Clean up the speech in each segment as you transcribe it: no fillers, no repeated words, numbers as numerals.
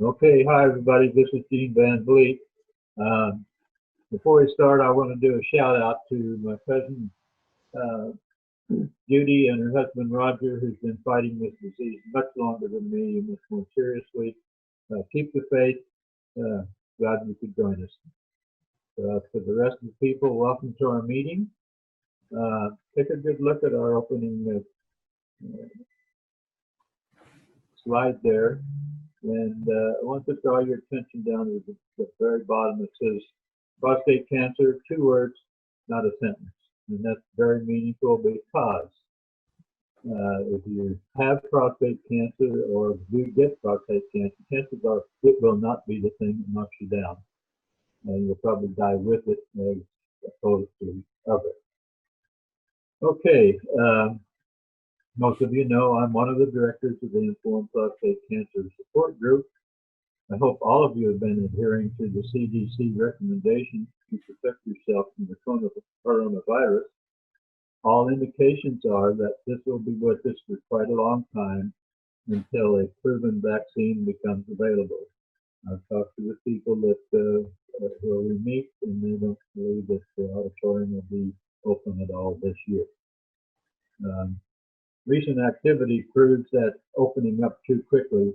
Okay, hi everybody, this is Gene Van Vleet. Before we start, I want to do a shout out to my cousin Judy and her husband Roger, who's been fighting this disease much longer than me and much more seriously. Keep the faith. Glad you could join us. For the rest of the people, welcome to our meeting. Take a good look at our opening slide there. And I want to draw your attention down to the very bottom. It says prostate cancer, 2 words, not a sentence. And that's very meaningful because if you have prostate cancer or do get prostate cancer, chances are it will not be the thing that knocks you down. And you'll probably die with it as opposed to of it. Okay. Most of you know I'm one of the directors of the Informed Prostate Cancer Support Group. I hope all of you have been adhering to the CDC recommendations to protect yourself from the coronavirus. All indications are that this will be with us for quite a long time until a proven vaccine becomes available. I've talked to the people that where we meet, and they don't believe that the auditorium will be open at all this year. Recent activity proves that opening up too quickly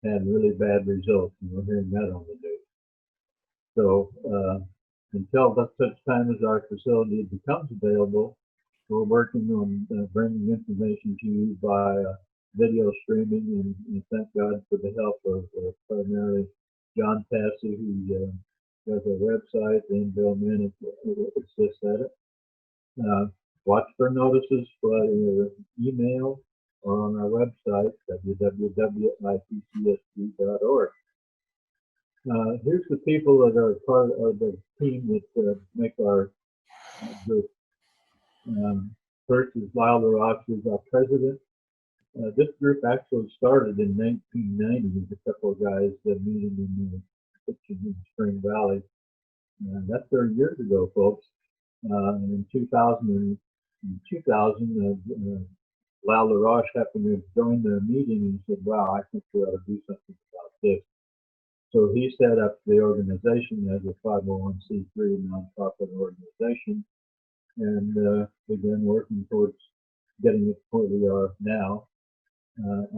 had really bad results, and we're hearing that on the news. So until such time as our facility becomes available, we're working on bringing information to you via video streaming, and thank God for the help of primarily John Passy, who has a website, and Bill Mann assists at it. Watch for notices by your email or on our website, www.ipcsg.org. Here's the people that are part of the team that make our group. First is Lyle LaRoche, who's our president. This group actually started in 1990 with a couple of guys meeting in the kitchen in Spring Valley. That's 30 years ago, folks. In 2000, Lyle LaRoche happened to join their meeting and said, wow, I think we ought to do something about this. So he set up the organization as a 501c3 nonprofit organization and began working towards getting it where we are now.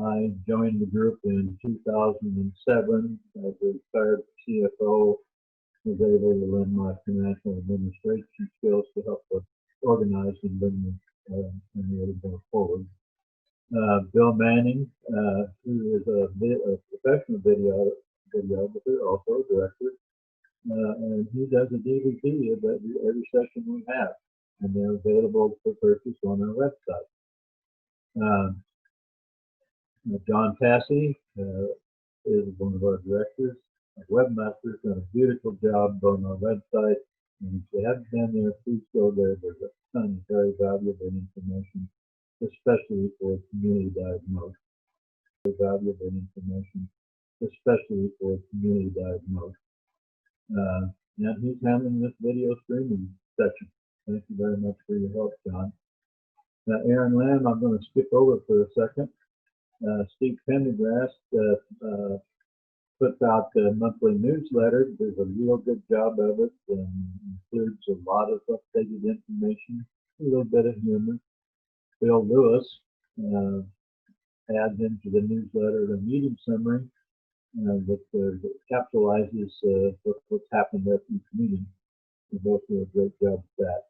I joined the group in 2007 as a retired CFO, was able to lend my financial administration skills to help us organize and bring the really going forward. Bill Manning, who is a professional videographer, also a director, and he does a DVD of every session we have, and they're available for purchase on our website. John Passy is one of our directors. Our webmaster's done a beautiful job on our website, and if you haven't been there, please go there. There's a ton of very valuable information, especially for community diagnosed. And he's handling this video streaming section. Thank you very much for your help, John. Now, Aaron Lamb, I'm going to skip over for a second. Steve Pendergrast puts out a monthly newsletter. There's a real good job of it, and includes a lot of updated information, a little bit of humor. Bill Lewis adds into the newsletter the meeting summary that capsulizes what's happened at each meeting. They both do a great job with that.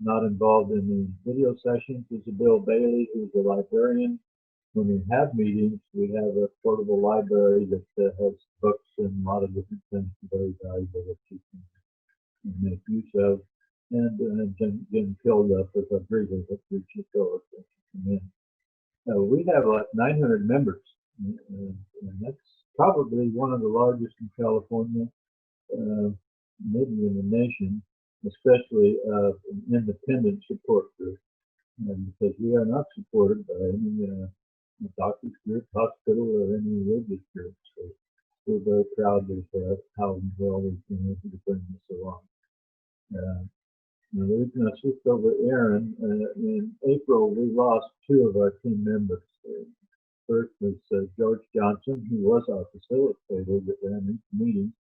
Not involved in the video sessions is Bill Bailey, who's a librarian. When we have meetings, we have a portable library that has books and a lot of different things very valuable that you can make use of. And Jim Kilduff is a breeder that we should go in. We have like 900 members, and that's probably one of the largest in California, maybe in the nation, especially an independent support group. Because we are not supported by any doctor's group, hospital, or any religious group. So we're very proud of how well we've been able to bring this along. Now, we're going to switch over Aaron. In April, we lost 2 of our team members. First was George Johnson, who was our facilitator that ran each meeting,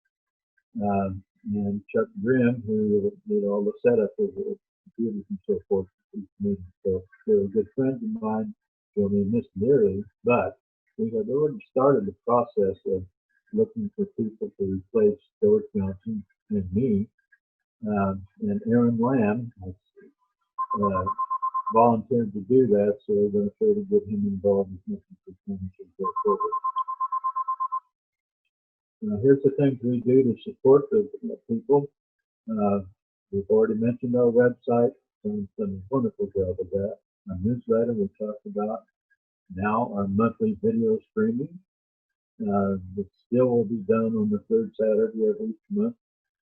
and Chuck Grimm, who did all the setup of the computers and so forth for each meeting. So they were good friends of mine, so we missed dearly, but we had already started the process of looking for people to replace George Johnson and me, and Aaron Lamb volunteered to do that, so we're going to try to get him involved as much as we can as we go forward. Here's the things we do to support the people. We've already mentioned our website, and done a wonderful job of that. Our newsletter we talked about. Now our monthly video streaming. It still will be done on the third Saturday of each month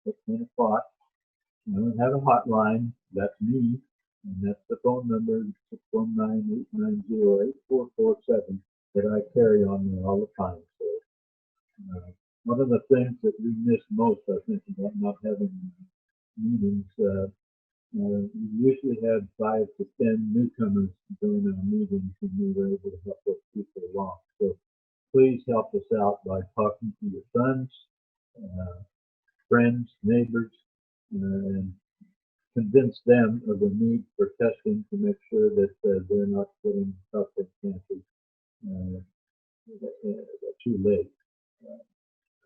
at 10 o'clock. We have a hotline. That's me, and that's the phone number 619-890-8447 that I carry on me all the time. So one of the things that we miss most, I think, about not having meetings, we usually had 5 to 10 newcomers during our meetings, and we were able to help those people along. So please help us out by talking to your sons, friends, neighbors, and convince them of the need for testing to make sure that they're not getting prostate cancer too late.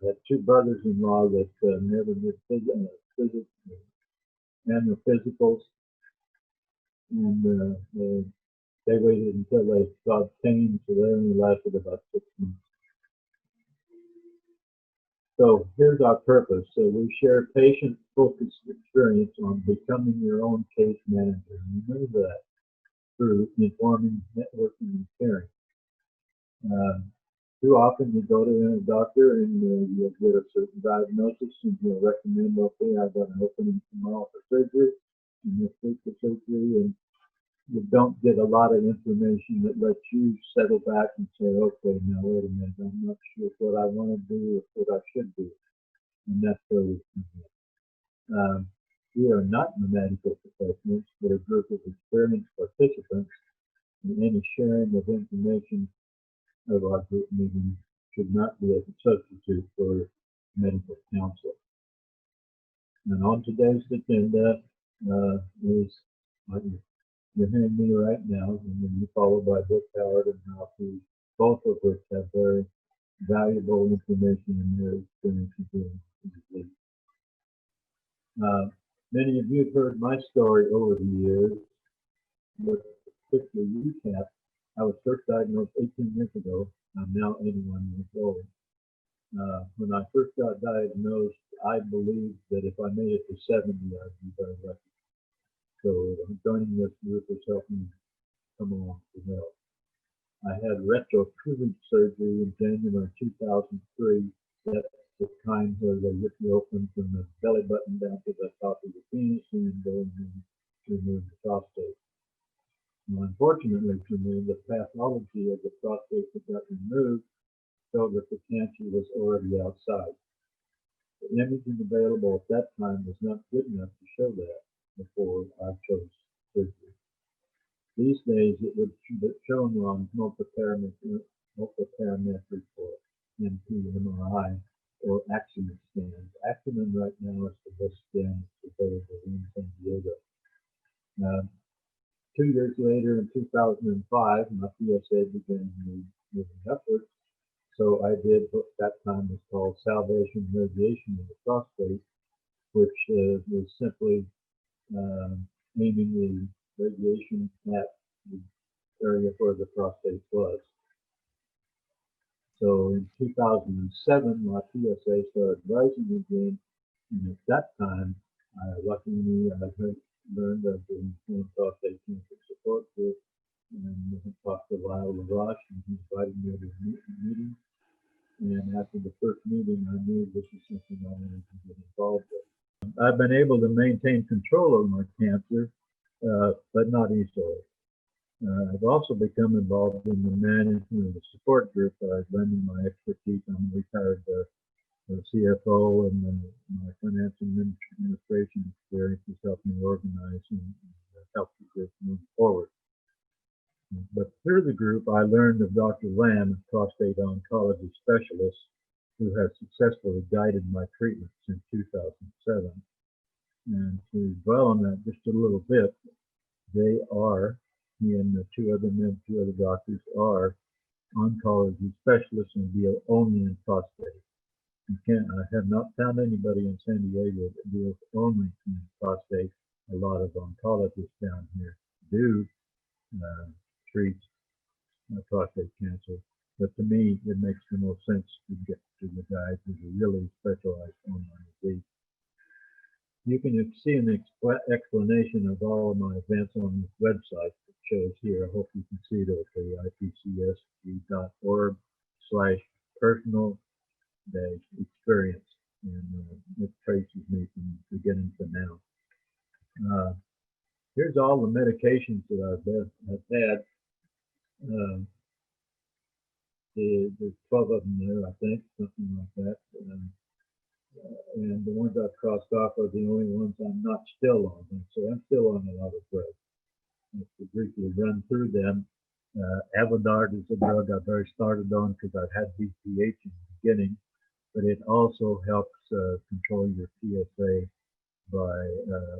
I had 2 brothers-in-law that never did annual physicals, and they waited until they got pain, so they only lasted about 6 months. So here's our purpose. So we share patient-focused experience on becoming your own case manager. And we do that through informing, networking, and caring. Too often you go to a doctor and you'll get a certain diagnosis and he'll recommend, okay, I've got an opening tomorrow for surgery and this week for surgery, and you don't get a lot of information that lets you settle back and say, okay, now wait a minute, I'm not sure what I want to do or what I should do. And that's where we come in. We are not medical professionals, but a group of experienced participants, and any sharing of information of our group meetings should not be a substitute for medical counsel. And on today's agenda is what you're hearing me right now, and then you followed by Dick Howard and Ralph Hughes, both of which have very valuable information in their experience in dealing with disease. Many of you have heard my story over the years, but to quickly recap, I was first diagnosed 18 years ago. I'm now 81 years old. When I first got diagnosed, I believed that if I made it to 70, I'd be very lucky. So joining this group has helped me come along to help. I had retrocruciate surgery in January 2003. That's the kind where they rip you open from the belly button down to the top of the penis and then go in and remove the prostate. Now, unfortunately for me, the pathology of the prostate that got removed showed that the cancer was already outside. The imaging available at that time was not good enough to show that before I chose surgery. These days, it would be shown on multiparametric or MP, MRI, or Axiom scans. Axiom right now is the best scan available in San Diego. 2 years later, in 2005, my PSA began moving upwards. So I did what that time was called salvation radiation of the prostate, which was simply aiming the radiation at the area where the prostate was. So in 2007, my PSA started rising again, and at that time, luckily, I learned of the Prostate Cancer Support Group, and I talked to Lyle LaRoche, and he invited me to a meeting. And after the first meeting, I knew this was something I wanted to get involved with. I've been able to maintain control of my cancer, but not easily. I've also become involved in the management of the support group. I've lending my expertise. I'm a retired CFO, and my finance administration experience has helped me organize and help the group move forward. But through the group, I learned of Dr. Lamb, a prostate oncology specialist, who has successfully guided my treatment since 2007. And to dwell on that just a little bit, they are, he and the two other doctors are oncology specialists and deal only in prostate. I have not found anybody in San Diego that deals only in prostate. A lot of oncologists down here do treat prostate cancer, but to me, it makes the most sense to get to the guys who are really specialized on my disease. You can see an explanation of all of my events on this website that shows here. I hope you can see it at IPCSG.org/personal-experience, and it traces me from beginning to now. Here's all the medications that I've had. There's 12 of them there, I think, something like that. And the ones I've crossed off are the only ones I'm not still on. And so I'm still on a lot of drugs. To briefly run through them, Avodart is a drug I've already started on because I've had BPH in the beginning, but it also helps control your PSA by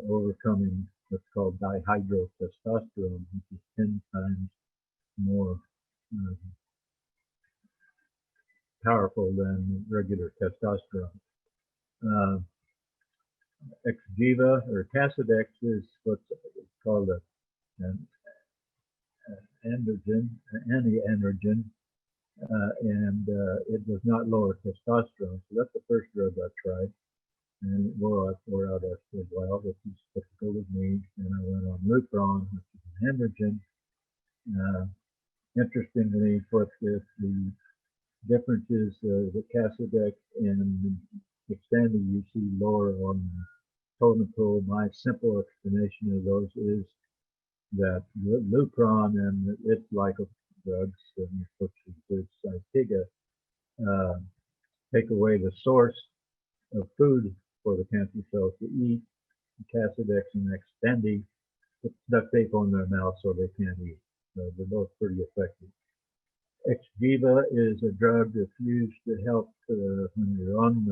overcoming what's called dihydrotestosterone, which is 10 times more powerful than regular testosterone. Exgiva or Casodex is what's called an anti-androgen, and it does not lower testosterone. So that's the first drug I tried, and it wore out after a while, which is typical with me. And I went on Lupron, which is an androgen. Interestingly, what the difference is the Casodex and Xtandi you see lower on the totem pole. My simple explanation of those is that Lupron and its like drugs, which includes Zytiga, take away the source of food for the cancer cells to eat. Casodex and Xtandi put duct tape on their mouth so they can't eat. So they're both pretty effective. Exgiva is a drug that's used to help when you're on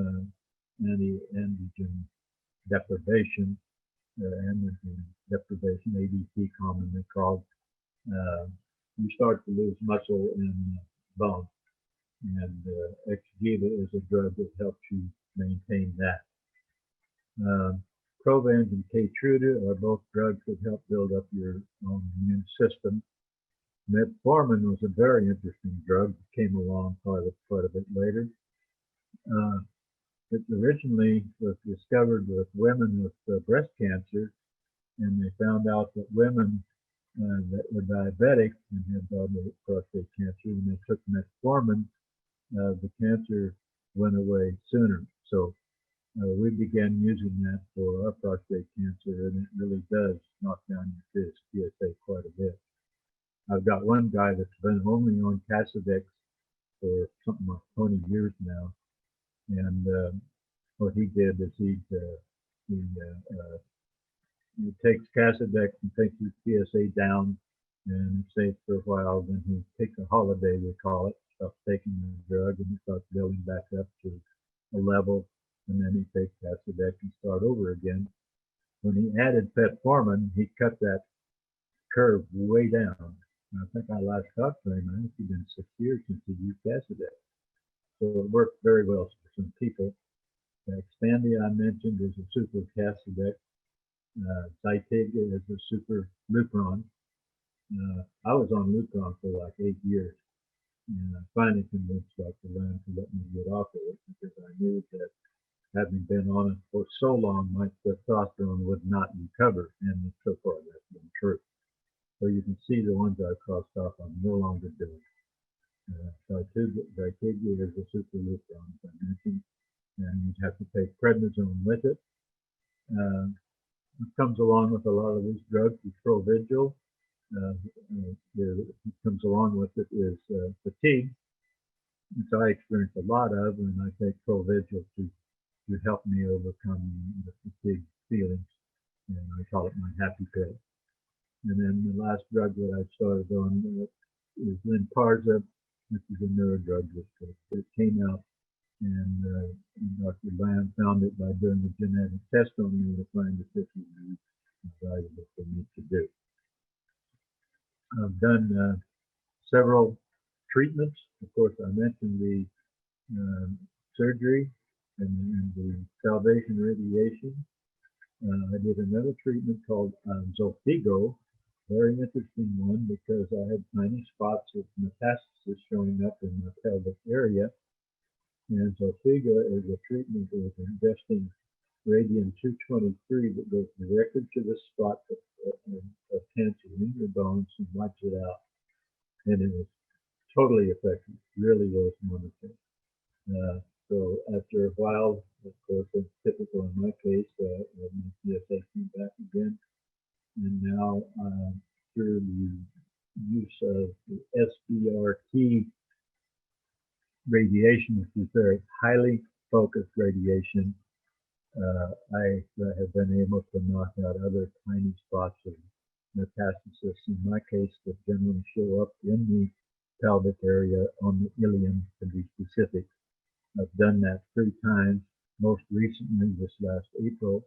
anti-androgen deprivation, ADT commonly called. You start to lose muscle and bone, and Exgiva is a drug that helps you maintain that. Provenge and Keytruda are both drugs that help build up your own immune system. Metformin was a very interesting drug that came along quite a bit later. It originally was discovered with women with breast cancer, and they found out that women that were diabetic and had prostate cancer, when they took metformin, the cancer went away sooner. So we began using that for our prostate cancer, and it really does knock down your PSA quite a bit. I've got one guy that's been only on Casodex for something like 20 years now, and what he did is he takes Casodex and takes his PSA down, and it stays for a while. Then he takes a holiday, we call it, stops taking the drug, and he starts building back up to a level, and then he takes Casodex and start over again. When he added metformin, he cut that curve way down. I think I last talked to him, I think it's been 6 years since he used Casodex. So it worked very well for some people. Xtandi I mentioned is a super Casodex. Zytiga is a super Lupron. I was on Lupron for like 8 years, and I finally convinced Dr. Lamb to let me get off of it because I knew that having been on it for so long, my testosterone would not recover, and so far that's been true. So you can see the ones I crossed off I'm no longer doing. Zytiga is a super Lupron, as I mentioned, and you'd have to take prednisone with it. What comes along with a lot of these drugs is Provigil. What comes along with it is fatigue, which I experience a lot of, and I take Provigil to help me overcome the fatigue feelings, and I call it my happy pill. And then the last drug that I started on is Lynparza, which is a neurodrug that came out, and Dr. Lamb found it by doing a genetic test on me to find if this would be valuable for me to do. I've done several treatments. Of course, I mentioned the surgery and the salvation radiation. I did another treatment called Zytiga, very interesting one because I had tiny spots of metastasis showing up in my pelvic area. And Zytiga is a treatment of ingesting radium-223 that goes directly to the spot of cancer in your bones and wipes it out. And it was totally effective, really was wonderful. So after a while, of course, it's typical in my case, my PSA came back again. And now through the use of the SBRT radiation, which is very highly focused radiation, I have been able to knock out other tiny spots of metastasis, in my case, that generally show up in the pelvic area on the ilium, to be specific. I've done that 3 times, most recently this last April.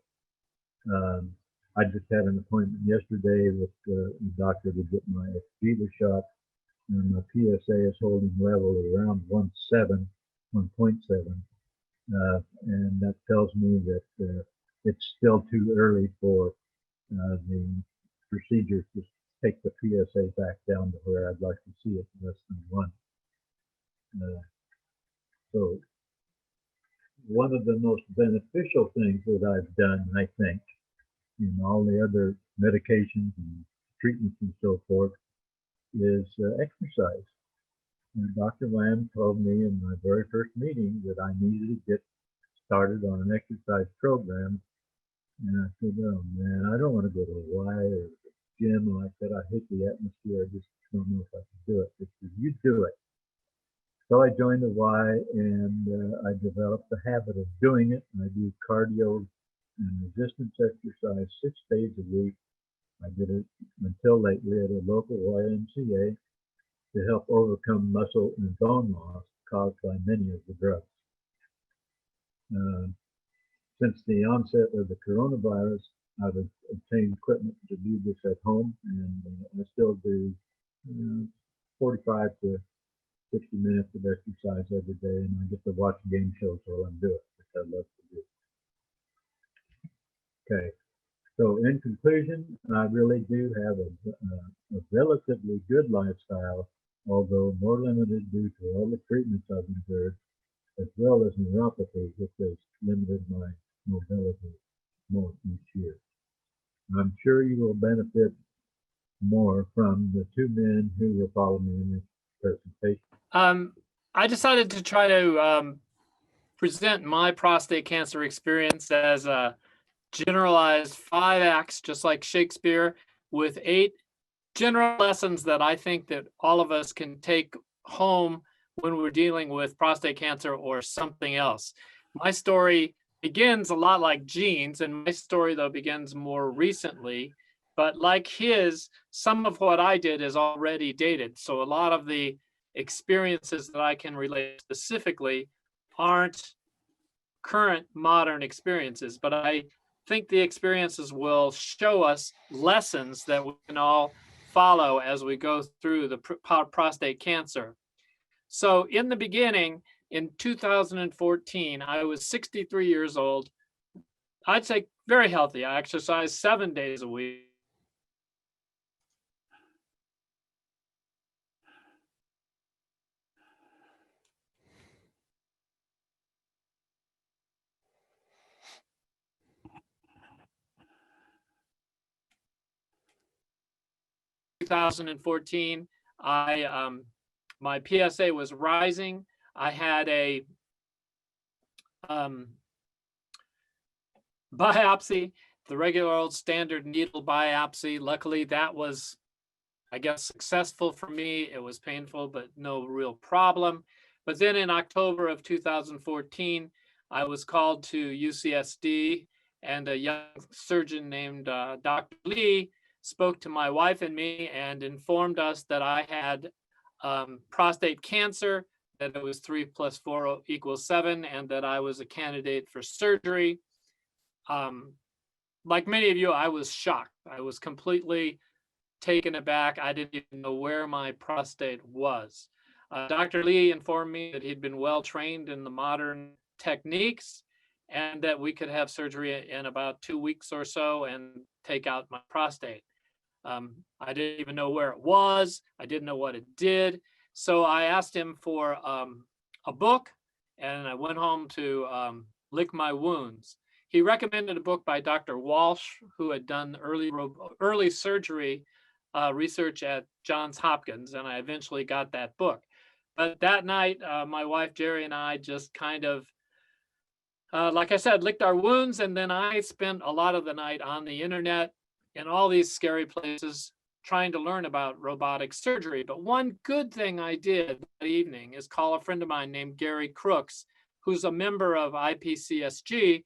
I just had an appointment yesterday with the doctor to get my fever shot, and my PSA is holding level around 1.7. And that tells me that it's still too early for the procedure to take the PSA back down to where I'd like to see it, less than 1. So one of the most beneficial things that I've done, I think, in all the other medications and treatments and so forth, is exercise. And Dr. Lamb told me in my very first meeting that I needed to get started on an exercise program. And I said, oh man, I don't want to go to a Y or a gym like that. I hate the atmosphere. I just don't know if I can do it. He said, you do it. So I joined the Y, and I developed the habit of doing it. I do cardio and resistance exercise 6 days a week. I did it until lately at a local YMCA to help overcome muscle and bone loss caused by many of the drugs. Since the onset of the coronavirus, I've obtained equipment to do this at home, and I still do 45 to 60 minutes of exercise every day, and I get to watch game shows while I'm doing it, which I love to do. Okay, so in conclusion, I really do have a relatively good lifestyle, although more limited due to all the treatments I've endured, as well as neuropathy, which has limited my mobility more each year. I'm sure you will benefit more from the 2 men who will follow me in this presentation. I decided to try to present my prostate cancer experience as a generalized 5 acts, just like Shakespeare, with 8 general lessons that I think that all of us can take home when we're dealing with prostate cancer or something else. My story begins a lot like Gene's, and my story, though, begins more recently. But like his, some of what I did is already dated. So a lot of the experiences that I can relate specifically aren't current modern experiences, but I think the experiences will show us lessons that we can all follow as we go through the prostate cancer. So in the beginning, in 2014, I was 63 years old. I'd say very healthy. I exercised 7 days a week. In 2014, my PSA was rising. I had a biopsy, the regular old standard needle biopsy. Luckily, that was, I guess, successful for me. It was painful, but no real problem. But then in October of 2014, I was called to UCSD, and a young surgeon named Dr. Lee spoke to my wife and me and informed us that I had prostate cancer, that it was 3 + 4 = 7, and that I was a candidate for surgery. Like many of you, I was shocked. I was completely taken aback. I didn't even know where my prostate was. Dr. Lee informed me that he'd been well trained in the modern techniques and that we could have surgery in about 2 weeks or so and take out my prostate. I didn't even know where it was. I didn't know what it did. So I asked him for a book, and I went home to lick my wounds. He recommended a book by Dr. Walsh, who had done early surgery research at Johns Hopkins, and I eventually got that book. But that night, my wife Jerry and I just kind of, like I said, licked our wounds, and then I spent a lot of the night on the internet in all these scary places trying to learn about robotic surgery. But one good thing I did that evening is call a friend of mine named Gary Crooks, who's a member of IPCSG.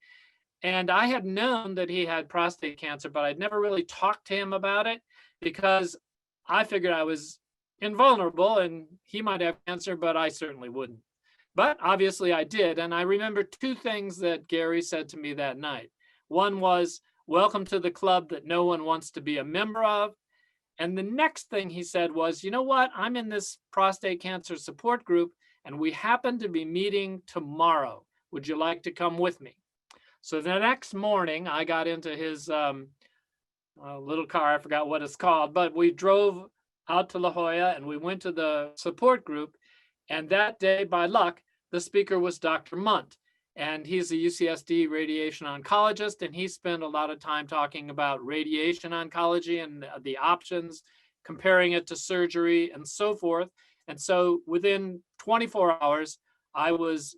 And I had known that he had prostate cancer, but I'd never really talked to him about it because I figured I was invulnerable and he might have cancer, but I certainly wouldn't. But obviously I did. And I remember two things that Gary said to me that night. One was, welcome to the club that no one wants to be a member of. And the next thing he said was, you know what? I'm in this prostate cancer support group and we happen to be meeting tomorrow. Would you like to come with me? So the next morning I got into his little car, I forgot what it's called, but we drove out to La Jolla and we went to the support group. And that day, by luck, the speaker was Dr. Munt. And he's a UCSD radiation oncologist, and he spent a lot of time talking about radiation oncology and the options, comparing it to surgery and so forth. And so within 24 hours, I was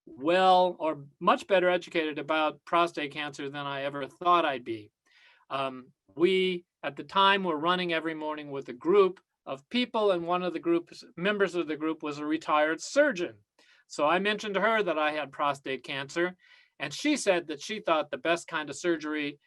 well or much better educated about prostate cancer than I ever thought I'd be. We, at the time, were running every morning with a group of people, and one of the members of the group was a retired surgeon. So I mentioned to her that I had prostate cancer, and she said that she thought the best kind of surgery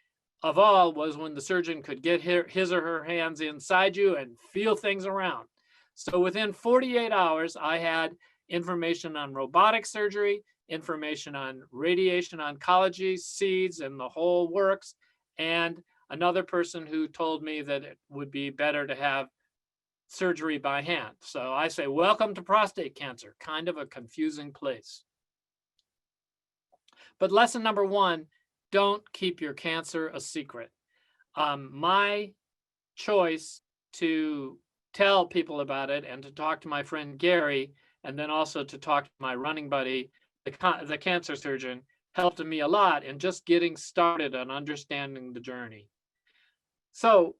of all was when the surgeon could get his or her hands inside you and feel things around. So within 48 hours, I had information on robotic surgery, information on radiation oncology, seeds, and the whole works, and another person who told me that it would be better to have surgery by hand. So I say, welcome to prostate cancer, kind of a confusing place. But lesson number one, don't keep your cancer a secret. My choice to tell people about it and to talk to my friend Gary, and then also to talk to my running buddy, the cancer surgeon, helped me a lot in just getting started on understanding the journey. So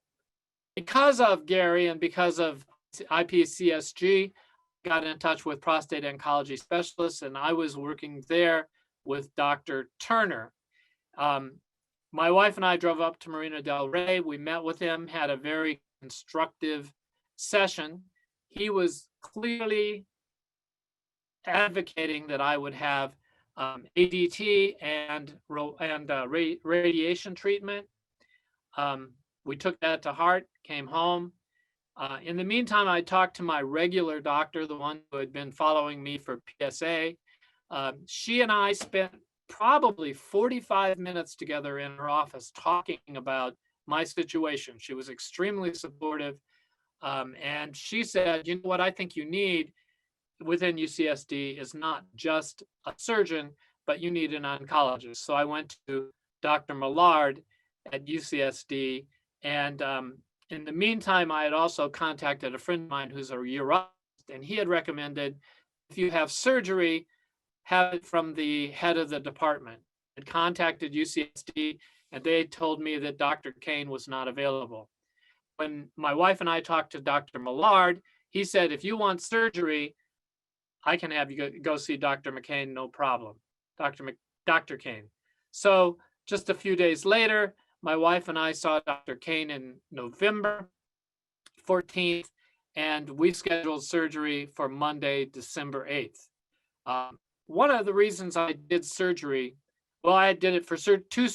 because of Gary and because of IPCSG, I got in touch with prostate oncology specialists, and I was working there with Dr. Turner. My wife and I drove up to Marina del Rey. We met with him, had a very constructive session. He was clearly advocating that I would have ADT and radiation treatment. We took that to heart, came home. In the meantime, I talked to my regular doctor, the one who had been following me for PSA. She and I spent probably 45 minutes together in her office talking about my situation. She was extremely supportive. And she said, you know what I think you need within UCSD is not just a surgeon, but you need an oncologist. So I went to Dr. Millard at UCSD. And in the meantime, I had also contacted a friend of mine who's a urologist, and he had recommended if you have surgery, have it from the head of the department. I contacted UCSD, and they told me that Dr. Kane was not available. When my wife and I talked to Dr. Millard, he said, if you want surgery, I can have you go see Dr. McCain, no problem. Dr. Kane. So just a few days later, my wife and I saw Dr. Kane in November 14th, and we scheduled surgery for Monday, December 8th. One of the reasons I did surgery, well, I did it for two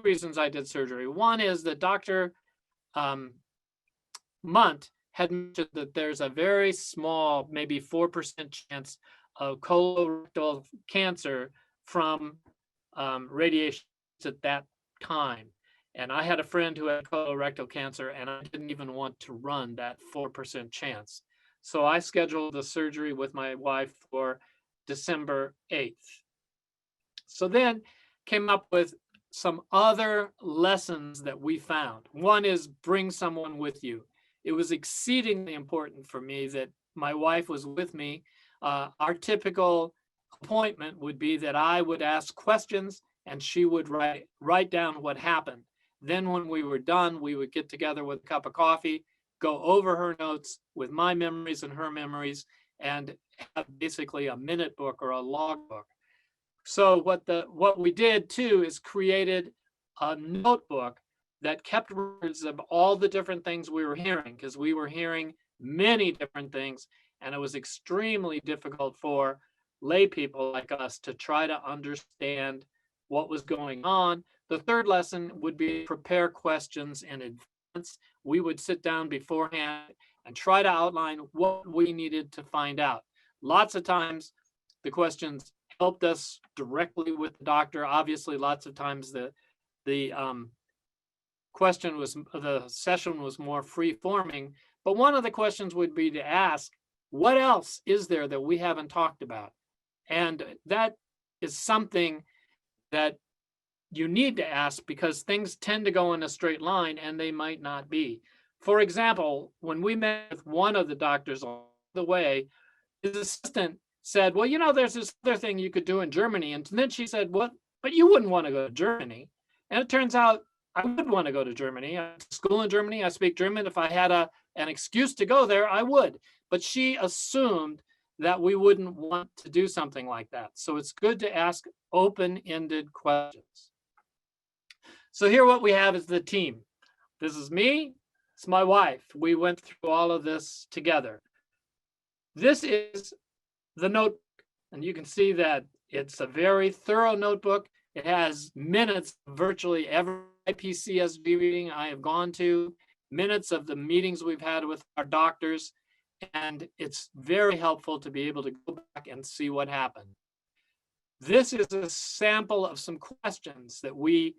reasons I did surgery. One is that Dr. Munt had mentioned that there's a very small, maybe 4% chance of colorectal cancer from radiation at that time. And I had a friend who had colorectal cancer, and I didn't even want to run that 4% chance. So I scheduled the surgery with my wife for December 8th. So then came up with some other lessons that we found. One is bring someone with you. It was exceedingly important for me that my wife was with me. Our typical appointment would be that I would ask questions and she would write down what happened. Then when we were done, we would get together with a cup of coffee, go over her notes with my memories and her memories, and have basically a minute book or a log book. So what we did too is created a notebook that kept records of all the different things we were hearing, because we were hearing many different things, and it was extremely difficult for lay people like us to try to understand what was going on. The third lesson would be prepare questions in advance. We would sit down beforehand and try to outline what we needed to find out. Lots of times the questions helped us directly with the doctor. Obviously, lots of times the session was more free forming, but one of the questions would be to ask, what else is there that we haven't talked about? And that is something that you need to ask, because things tend to go in a straight line and they might not be. For example, when we met with one of the doctors on the way, his assistant said, well, you know, there's this other thing you could do in Germany. And then she said, what? But you wouldn't want to go to Germany. And it turns out I would want to go to Germany. I went to school in Germany. I speak German. If I had an excuse to go there, I would. But she assumed that we wouldn't want to do something like that. So it's good to ask open-ended questions. So here what we have is the team. This is me. It's my wife. We went through all of this together. This is the notebook, and you can see that it's a very thorough notebook. It has minutes of virtually every IPCSG meeting I have gone to, minutes of the meetings we've had with our doctors, and it's very helpful to be able to go back and see what happened. This is a sample of some questions that we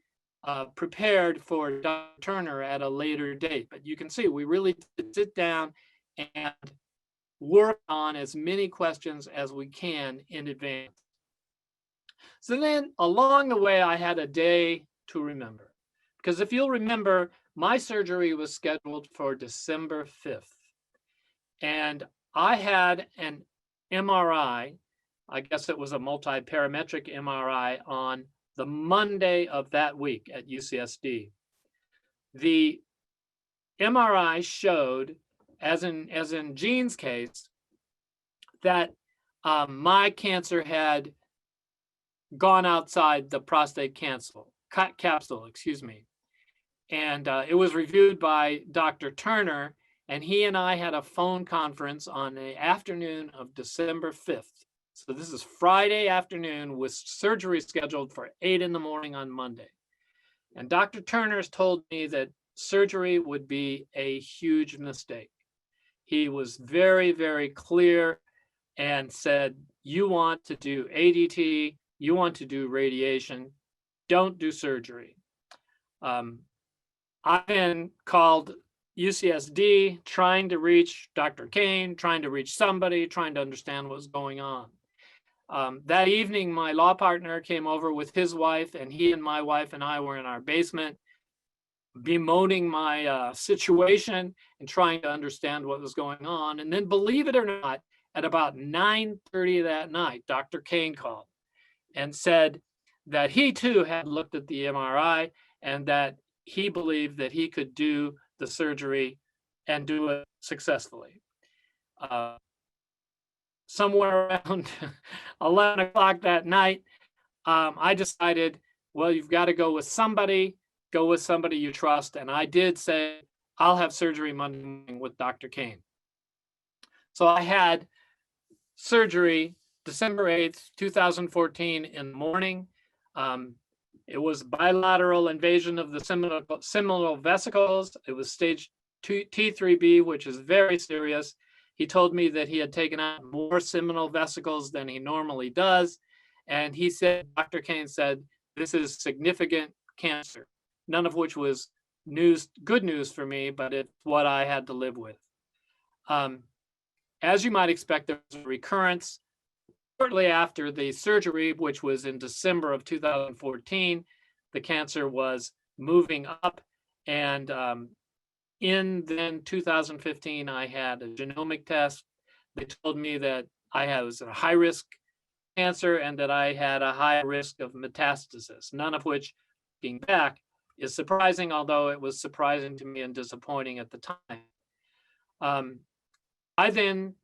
prepared for Dr. Turner at a later date, but you can see we really did sit down and work on as many questions as we can in advance. So then along the way, I had a day to remember, because if you'll remember, my surgery was scheduled for December 5th. And I had an MRI, I guess it was a multi-parametric MRI, on the Monday of that week at UCSD. The MRI showed, as in Jean's case, that my cancer had gone outside the prostate capsule, excuse me. And it was reviewed by Dr. Turner, and he and I had a phone conference on the afternoon of December 5th. So this is Friday afternoon with surgery scheduled for 8 in the morning on Monday. And Dr. Turner's told me that surgery would be a huge mistake. He was very, very clear and said, you want to do ADT, you want to do radiation, don't do surgery. I then called UCSD, trying to reach Dr. Kane, trying to reach somebody, trying to understand what was going on. That evening, my law partner came over with his wife, and he and my wife and I were in our basement bemoaning my situation and trying to understand what was going on. And then, believe it or not, at about 9:30 that night, Dr. Kane called and said that he too had looked at the MRI and that he believed that he could do the surgery and do it successfully. Somewhere around 11 o'clock that night, I decided, well, you've got to go with somebody you trust. And I did say, I'll have surgery Monday morning with Dr. Kane. So I had surgery December 8th, 2014 in the morning. It was bilateral invasion of the seminal vesicles. It was stage T3B, which is very serious. He told me that he had taken out more seminal vesicles than he normally does. And he said, Dr. Kane said, this is significant cancer, none of which was good news for me, but it's what I had to live with. As you might expect, there was a recurrence shortly after the surgery, which was in December of 2014. The cancer was moving up, and in then 2015, I had a genomic test. They told me that I was a high-risk cancer and that I had a high risk of metastasis, none of which, looking back, is surprising, although it was surprising to me and disappointing at the time. I then,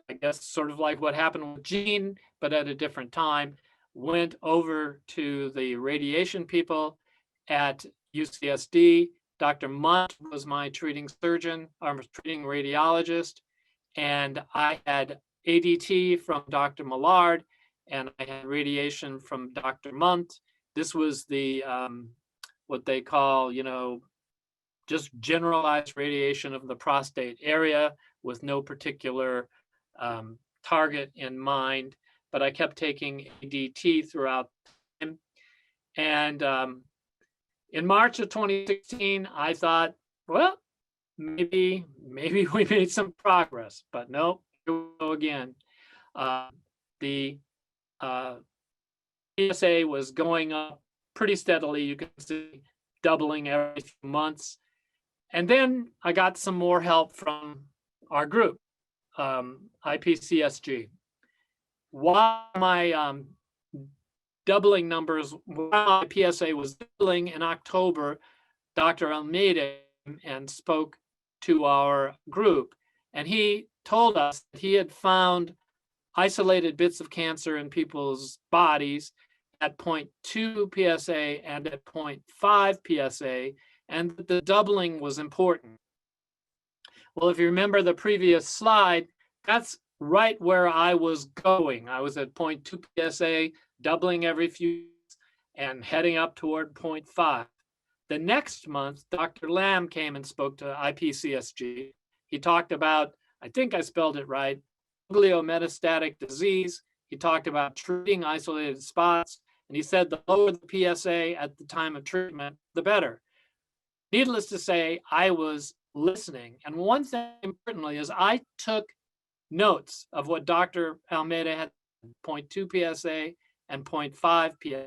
I guess sort of like what happened with Gene, but at a different time, went over to the radiation people at UCSD. Dr. Munt was my treating surgeon, or treating radiologist, and I had ADT from Dr. Millard, and I had radiation from Dr. Munt. This was the, what they call, just generalized radiation of the prostate area with no particular target in mind, but I kept taking ADT throughout time. And in March of 2016, I thought, well, maybe we made some progress, but nope, here we go again. The PSA was going up pretty steadily. You can see doubling every few months. And then I got some more help from our group, IPCSG. While my doubling numbers, while my PSA was doubling in October, Dr. Almeida came and spoke to our group, and he told us that he had found isolated bits of cancer in people's bodies at 0.2 PSA and at 0.5 PSA, and that the doubling was important. Well, if you remember the previous slide, that's right where I was going. I was at 0.2 PSA, doubling every few weeks and heading up toward 0.5. The next month, Dr. Lamb came and spoke to IPCSG. He talked about, I think I spelled it right, gangliometastatic disease. He talked about treating isolated spots, and he said the lower the PSA at the time of treatment, the better. Needless to say, I was listening. And one thing importantly is I took notes of what Dr. Almeida had, 0.2 PSA and 0.5 PSA.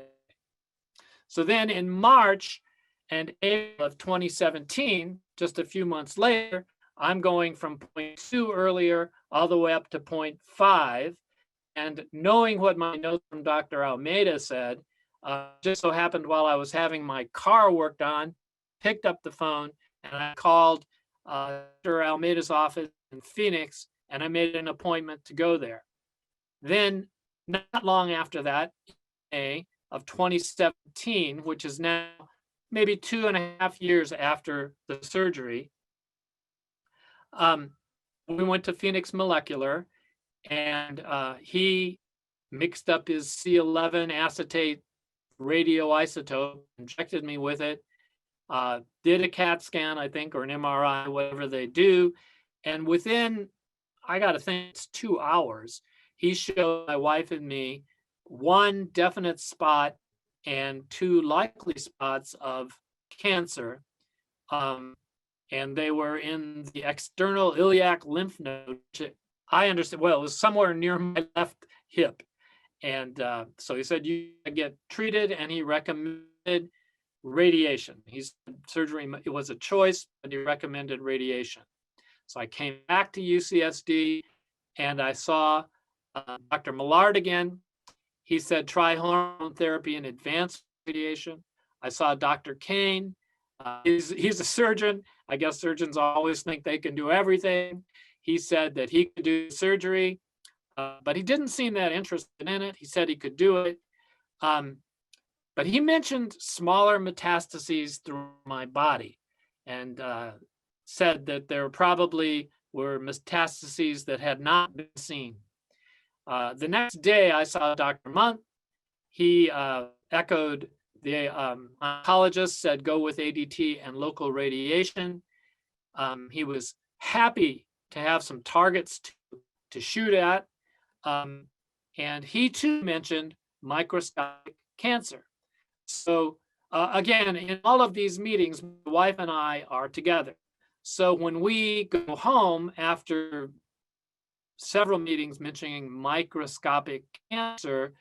So then in March and April of 2017, just a few months later, I'm going from 0.2 earlier all the way up to 0.5. And knowing what my notes from Dr. Almeida said, just so happened while I was having my car worked on, picked up the phone and I called Dr. Almeida's office in Phoenix, and I made an appointment to go there. Then not long after that, May of 2017, which is now maybe 2.5 years after the surgery, we went to Phoenix Molecular, and he mixed up his C11 acetate radioisotope, injected me with it, did a CAT scan, I think, or an MRI, whatever they do. And within, I got to think, it's 2 hours, he showed my wife and me one definite spot and 2 likely spots of cancer. And they were in the external iliac lymph node, which I understand, well, it was somewhere near my left hip. And so he said, you get treated, and he recommended radiation. Surgery, it was a choice, but he recommended radiation. So I came back to UCSD and I saw Dr. Millard again. He said, try hormone therapy and advanced radiation. I saw Dr. Kane. He's a surgeon. I guess surgeons always think they can do everything. He said that he could do surgery, but he didn't seem that interested in it. He said he could do it. But he mentioned smaller metastases through my body and said that there probably were metastases that had not been seen. The next day I saw Dr. Munt. He echoed the oncologist, said go with ADT and local radiation. He was happy to have some targets to shoot at. And he too mentioned microscopic cancer. So again, in all of these meetings, my wife and I are together. So when we go home after several meetings mentioning microscopic cancer,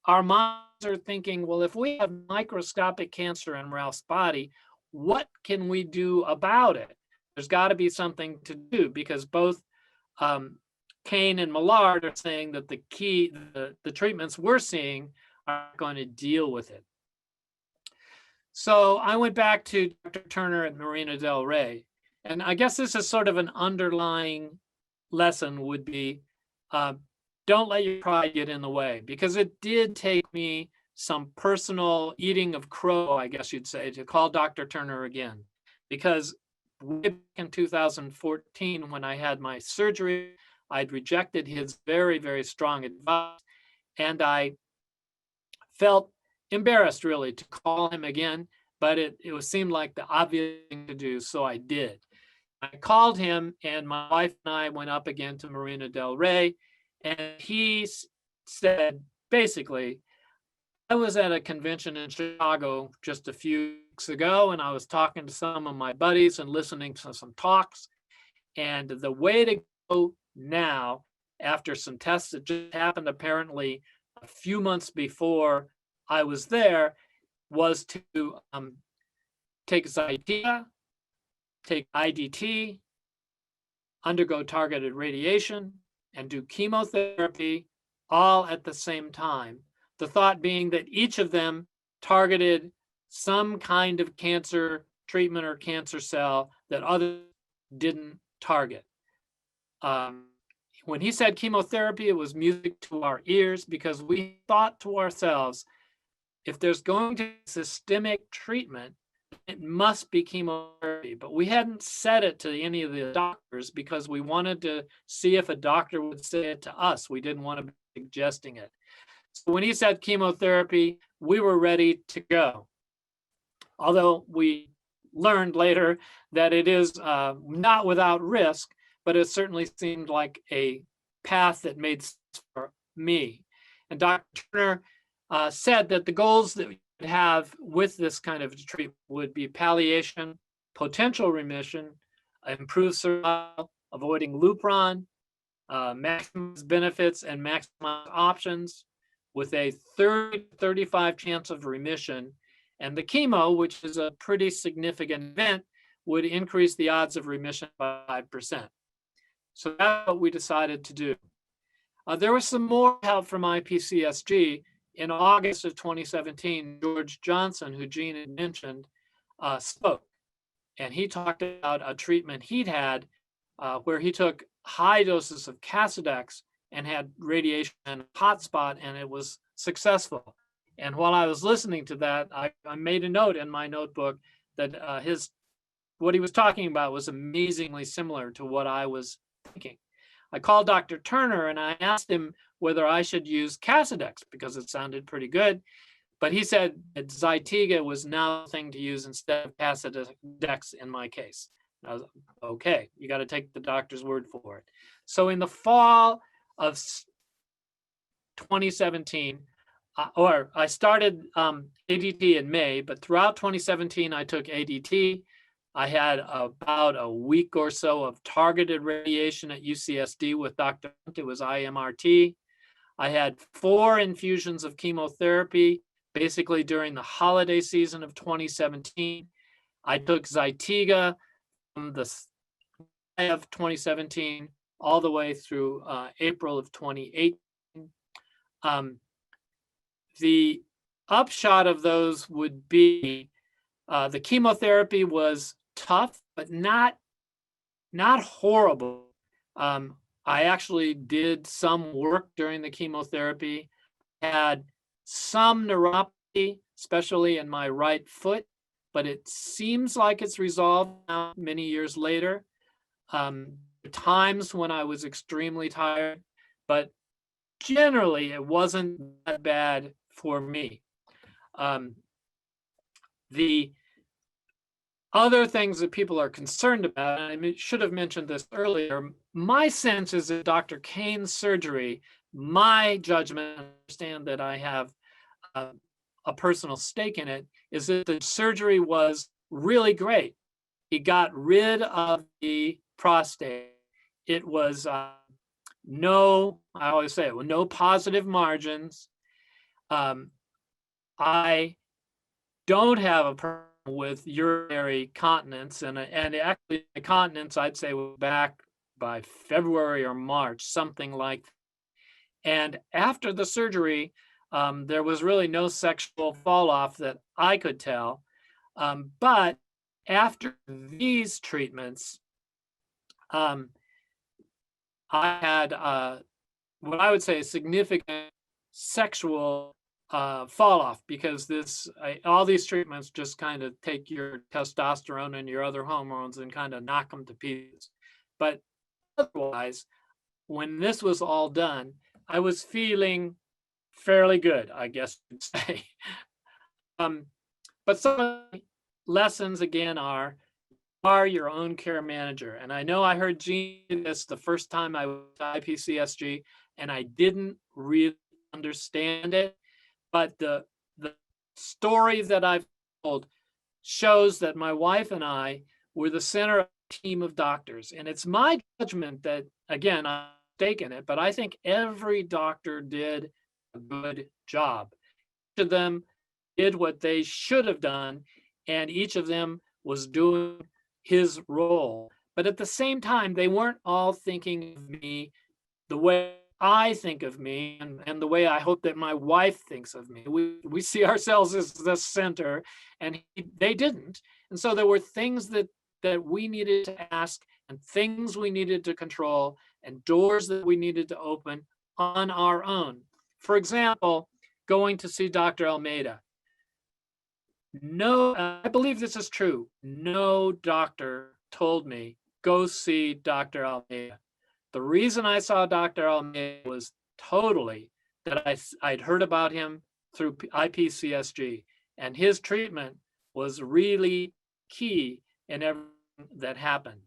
our minds are thinking, well, if we have microscopic cancer in Ralph's body, what can we do about it? There's got to be something to do, because both Kane and Millard are saying that the treatments we're seeing are going to deal with it. So I went back to Dr. Turner at Marina del Rey, and I guess this is sort of an underlying lesson would be, don't let your pride get in the way, because it did take me some personal eating of crow, I guess you'd say, to call Dr. Turner again, because way back in 2014, when I had my surgery, I'd rejected his very, very strong advice, and I felt embarrassed really to call him again, but it seemed like the obvious thing to do, so I did. I called him, and my wife and I went up again to Marina del Rey, and he said, basically, I was at a convention in Chicago just a few weeks ago, and I was talking to some of my buddies and listening to some talks, and the way to go now, after some tests that just happened apparently a few months before I was there, was to take Zytiga, take IDT, undergo targeted radiation, and do chemotherapy all at the same time. The thought being that each of them targeted some kind of cancer treatment or cancer cell that others didn't target. When he said chemotherapy, it was music to our ears, because we thought to ourselves, if there's going to be systemic treatment, it must be chemotherapy. But we hadn't said it to any of the doctors because we wanted to see if a doctor would say it to us. We didn't want to be suggesting it. So when he said chemotherapy, we were ready to go. Although we learned later that it is not without risk, but it certainly seemed like a path that made sense for me. And Dr. Turner said that the goals that we would have with this kind of treatment would be palliation, potential remission, improved survival, avoiding lupron, maximize benefits and maximize options, with a 30-35 chance of remission. And the chemo, which is a pretty significant event, would increase the odds of remission by 5%. So that's what we decided to do. There was some more help from IPCSG. In August of 2017, George Johnson, who Gene had mentioned, spoke. And he talked about a treatment he'd had where he took high doses of Casodex and had radiation in a hotspot, and it was successful. And while I was listening to that, I made a note in my notebook that what he was talking about was amazingly similar to what I was thinking. I called Dr. Turner and I asked him whether I should use Casodex because it sounded pretty good. But he said that Zytiga was now the thing to use instead of Casodex in my case. And I was okay, you got to take the doctor's word for it. So in the fall of 2017, or I started ADT in May, but throughout 2017, I took ADT. I had about a week or so of targeted radiation at UCSD with Dr. Hunt. It was IMRT. I had 4 infusions of chemotherapy, basically during the holiday season of 2017. I took Zytiga from the July of 2017 all the way through April of 2018. The upshot of those would be the chemotherapy was tough, but not horrible. I actually did some work during the chemotherapy, had some neuropathy, especially in my right foot, but it seems like it's resolved now many years later. Times when I was extremely tired, but generally it wasn't that bad for me. The other things that people are concerned about, and I should have mentioned this earlier, my sense is that Dr. Kane's surgery, my judgment, I understand that I have a personal stake in it, is that the surgery was really great. He got rid of the prostate. It was no, I always say it, no positive margins. I don't have a problem with urinary continence, and actually the continence I'd say was back by February or March, something like that. And after the surgery, there was really no sexual fall off that I could tell. But after these treatments, I had what I would say a significant sexual fall off, because all these treatments just kind of take your testosterone and your other hormones and kind of knock them to pieces. But otherwise, when this was all done, I was feeling fairly good, I guess you'd say. But some of the lessons again are your own care manager. And I know I heard Gene this the first time I went to IPCSG, and I didn't really understand it. But the story that I've told shows that my wife and I were the center of a team of doctors. And it's my judgment that, again, I'm mistaken it, but I think every doctor did a good job. Each of them did what they should have done, and each of them was doing his role. But at the same time, they weren't all thinking of me the way I think of me, and the way I hope that my wife thinks of me. We see ourselves as the center, and they didn't. And so there were things that we needed to ask, and things we needed to control, and doors that we needed to open on our own. For example, going to see Dr. Almeida. No, I believe this is true. No doctor told me, go see Dr. Almeida. The reason I saw Dr. Almeida was totally that I'd heard about him through IPCSG, and his treatment was really key in everything that happened.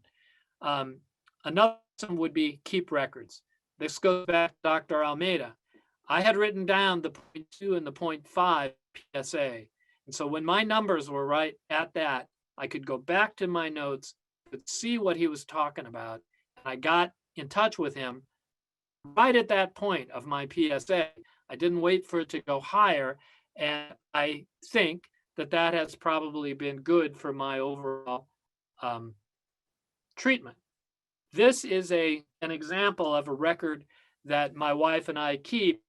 Another one would be keep records. This goes back to Dr. Almeida. I had written down the 0.2 and the 0.5 PSA. And so when my numbers were right at that, I could go back to my notes, could see what he was talking about. And I got in touch with him right at that point of my PSA. I didn't wait for it to go higher. And I think that has probably been good for my overall treatment. This is an example of a record that my wife and I keep.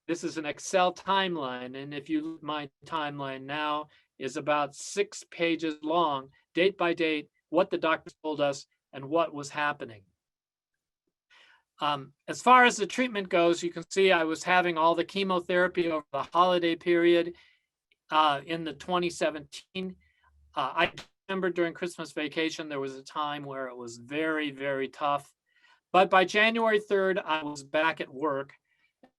This is an Excel timeline, and if you look, my timeline now is about 6 pages long, date by date, what the doctor told us and what was happening. As far as the treatment goes, you can see I was having all the chemotherapy over the holiday period in the 2017. I remember during Christmas vacation, there was a time where it was very, very tough. But by January 3rd, I was back at work.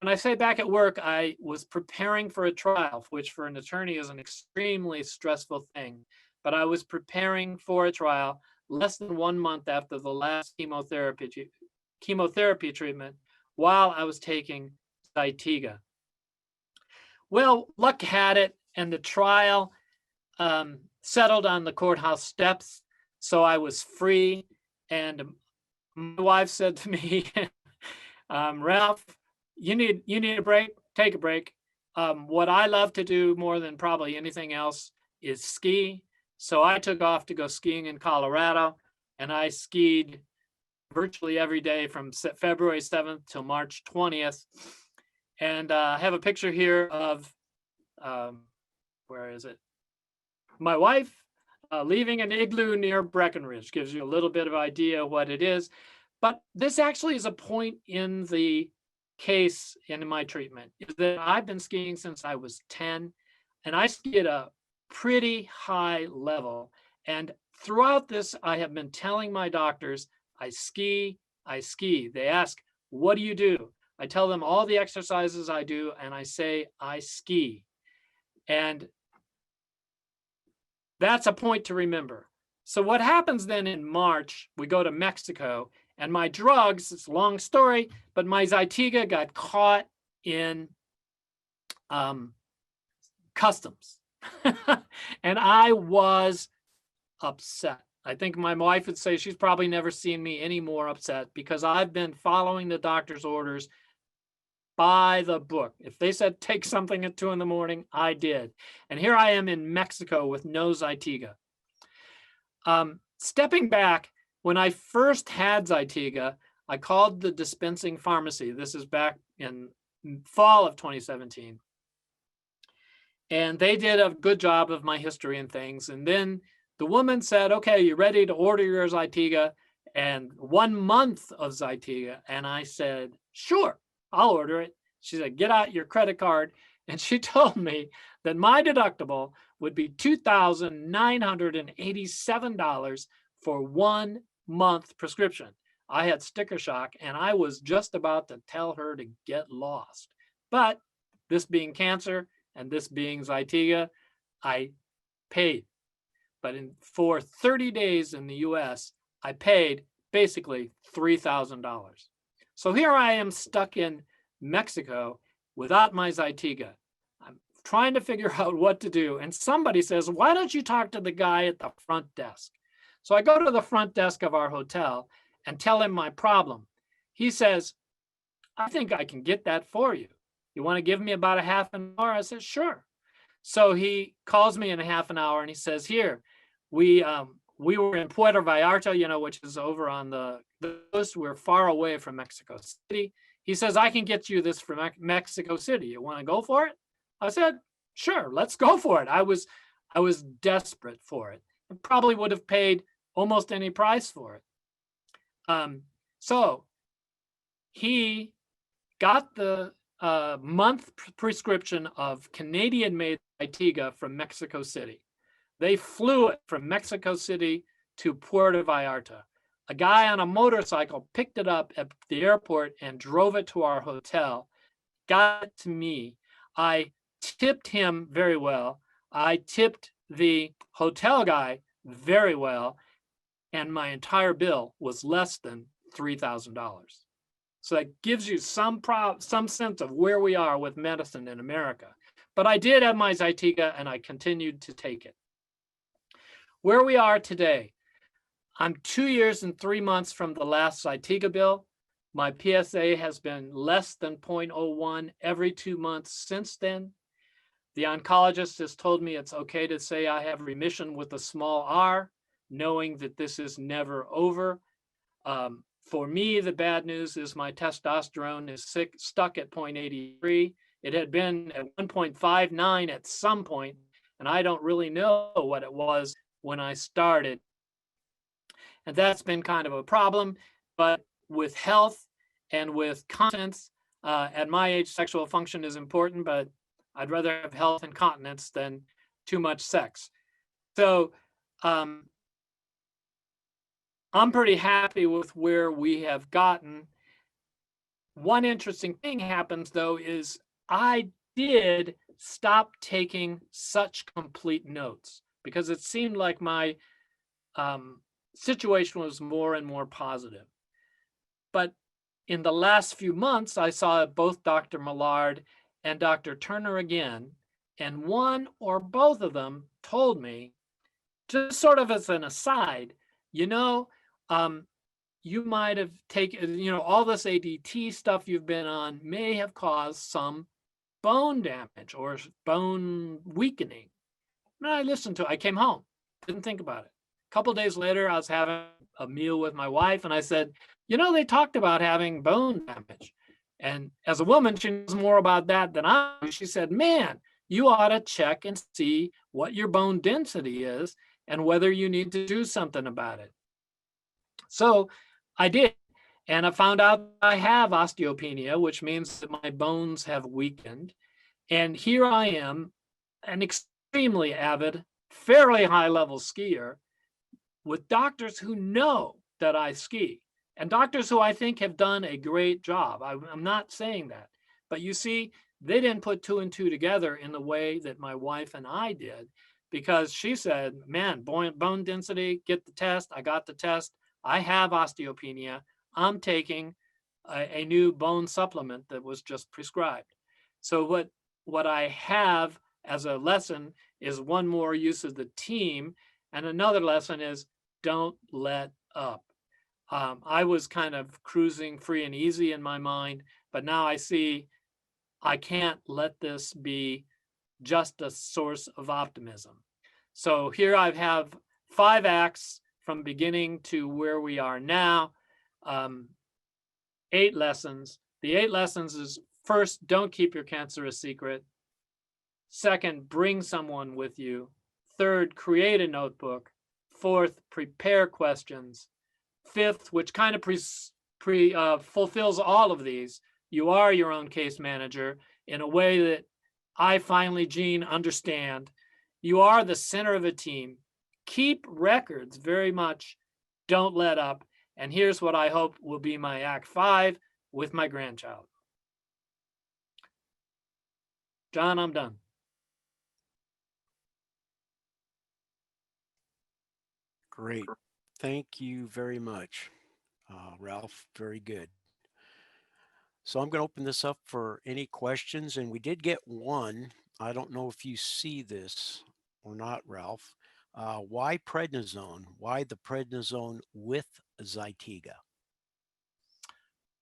When I say back at work, I was preparing for a trial, which for an attorney is an extremely stressful thing. But I was preparing for a trial less than 1 month after the last chemotherapy treatment while I was taking Zytiga. Well, luck had it, and the trial settled on the courthouse steps, so I was free. And my wife said to me, Ralph, you need a break, take a break. What I love to do more than probably anything else is ski. So I took off to go skiing in Colorado, and I skied virtually every day from February 7th till March 20th. And I have a picture here of, where is it? My wife leaving an igloo near Breckenridge. Gives you a little bit of idea what it is. But this actually is a point in the case in my treatment, is that I've been skiing since I was 10, and I ski at a pretty high level. And throughout this, I have been telling my doctors, I ski, I ski. They ask, what do you do? I tell them all the exercises I do, and I say, I ski. And that's a point to remember. So what happens then in March, we go to Mexico, and my drugs, it's a long story, but my Zytiga got caught in customs. And I was upset. I think my wife would say she's probably never seen me any more upset, because I've been following the doctor's orders by the book. If they said take something at 2 a.m, I did. And here I am in Mexico with no Zytiga. Stepping back, when I first had Zytiga, I called the dispensing pharmacy. This is back in fall of 2017. And they did a good job of my history and things. And then the woman said, okay, you ready to order your Zytiga and 1 month of Zytiga? And I said, sure, I'll order it. She said, get out your credit card. And she told me that my deductible would be $2,987 for 1 month prescription. I had sticker shock, and I was just about to tell her to get lost. But this being cancer and this being Zytiga, I paid. But for 30 days in the US, I paid basically $3,000. So here I am stuck in Mexico without my Zytiga. I'm trying to figure out what to do. And somebody says, why don't you talk to the guy at the front desk? So I go to the front desk of our hotel and tell him my problem. He says, I think I can get that for you. You want to give me about a half an hour? I said, sure. So he calls me in a half an hour and he says, here, we were in Puerto Vallarta, which is over on the coast. We're far away from Mexico City. He says, I can get you this from Mexico City. You want to go for it? I said, sure, let's go for it. I was desperate for it. I probably would have paid almost any price for it. So he got the month prescription of Canadian-made Zytiga from Mexico City. They flew it from Mexico City to Puerto Vallarta. A guy on a motorcycle picked it up at the airport and drove it to our hotel, got it to me. I tipped him very well. I tipped the hotel guy very well, and my entire bill was less than $3,000. So that gives you some sense of where we are with medicine in America. But I did have my Zytiga, and I continued to take it. Where we are today, I'm 2 years and 3 months from the last Zytiga bill. My PSA has been less than 0.01 every 2 months since then. The oncologist has told me it's okay to say I have remission with a small r, knowing that this is never over. For me, the bad news is my testosterone is stuck at 0.83. It had been at 1.59 at some point, and I don't really know what it was when I started. And that's been kind of a problem. But with health and with continence, at my age, sexual function is important, but I'd rather have health and continence than too much sex. So I'm pretty happy with where we have gotten. One interesting thing happens, though, is I did stop taking such complete notes because it seemed like my situation was more and more positive. But in the last few months, I saw both Dr. Millard and Dr. Turner again, and one or both of them told me, just sort of as an aside, you might have taken, all this ADT stuff you've been on may have caused some bone damage or bone weakening. And I came home, didn't think about it. A couple of days later, I was having a meal with my wife, and I said, they talked about having bone damage. And as a woman, she knows more about that than I do. She said, man, you ought to check and see what your bone density is and whether you need to do something about it. So I did. And I found out I have osteopenia, which means that my bones have weakened. And here I am, an extremely avid, fairly high-level skier with doctors who know that I ski. And doctors who I think have done a great job. I'm not saying that. But you see, they didn't put two and two together in the way that my wife and I did. because she said, man, bone density, get the test. I got the test. I have osteopenia. I'm taking a new bone supplement that was just prescribed. So what I have as a lesson is one more use of the team. And another lesson is don't let up. I was kind of cruising free and easy in my mind, but now I see I can't let this be just a source of optimism. So here I have 5 acts from beginning to where we are now, 8 lessons. The 8 lessons is: first, don't keep your cancer a secret. Second, bring someone with you. Third, create a notebook. Fourth, prepare questions. Fifth, which kind of fulfills all of these, you are your own case manager in a way that I finally, Gene, understand. You are the center of a team. Keep records very much. Don't let up. And here's what I hope will be my Act 5 with my grandchild. John, I'm done. Great. Thank you very much, Ralph. Very good. So I'm going to open this up for any questions. And we did get one. I don't know if you see this or not, Ralph. Why prednisone? Why the prednisone with Zytiga?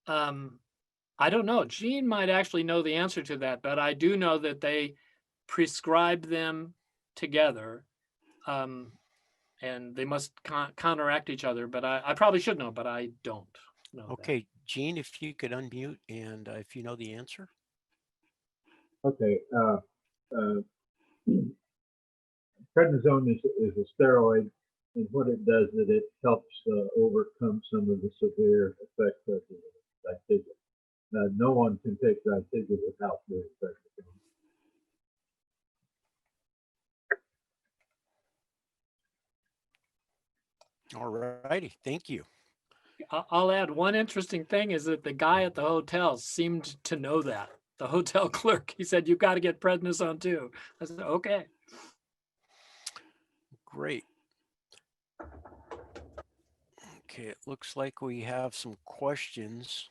I don't know. Gene might actually know the answer to that, but I do know that they prescribe them together, and they must counteract each other. But I probably should know, but I don't know. Okay, Gene, if you could unmute and if you know the answer. Okay. Prednisone is a steroid, and what it does is it helps overcome some of the severe effects of the Zytiga. No one can take Zytiga without doing prednisone. All righty, thank you. I'll add one interesting thing is that the guy at the hotel seemed to know that. The hotel clerk, he said, you've got to get prednisone too. I said, okay. Great. Okay, it looks like we have some questions.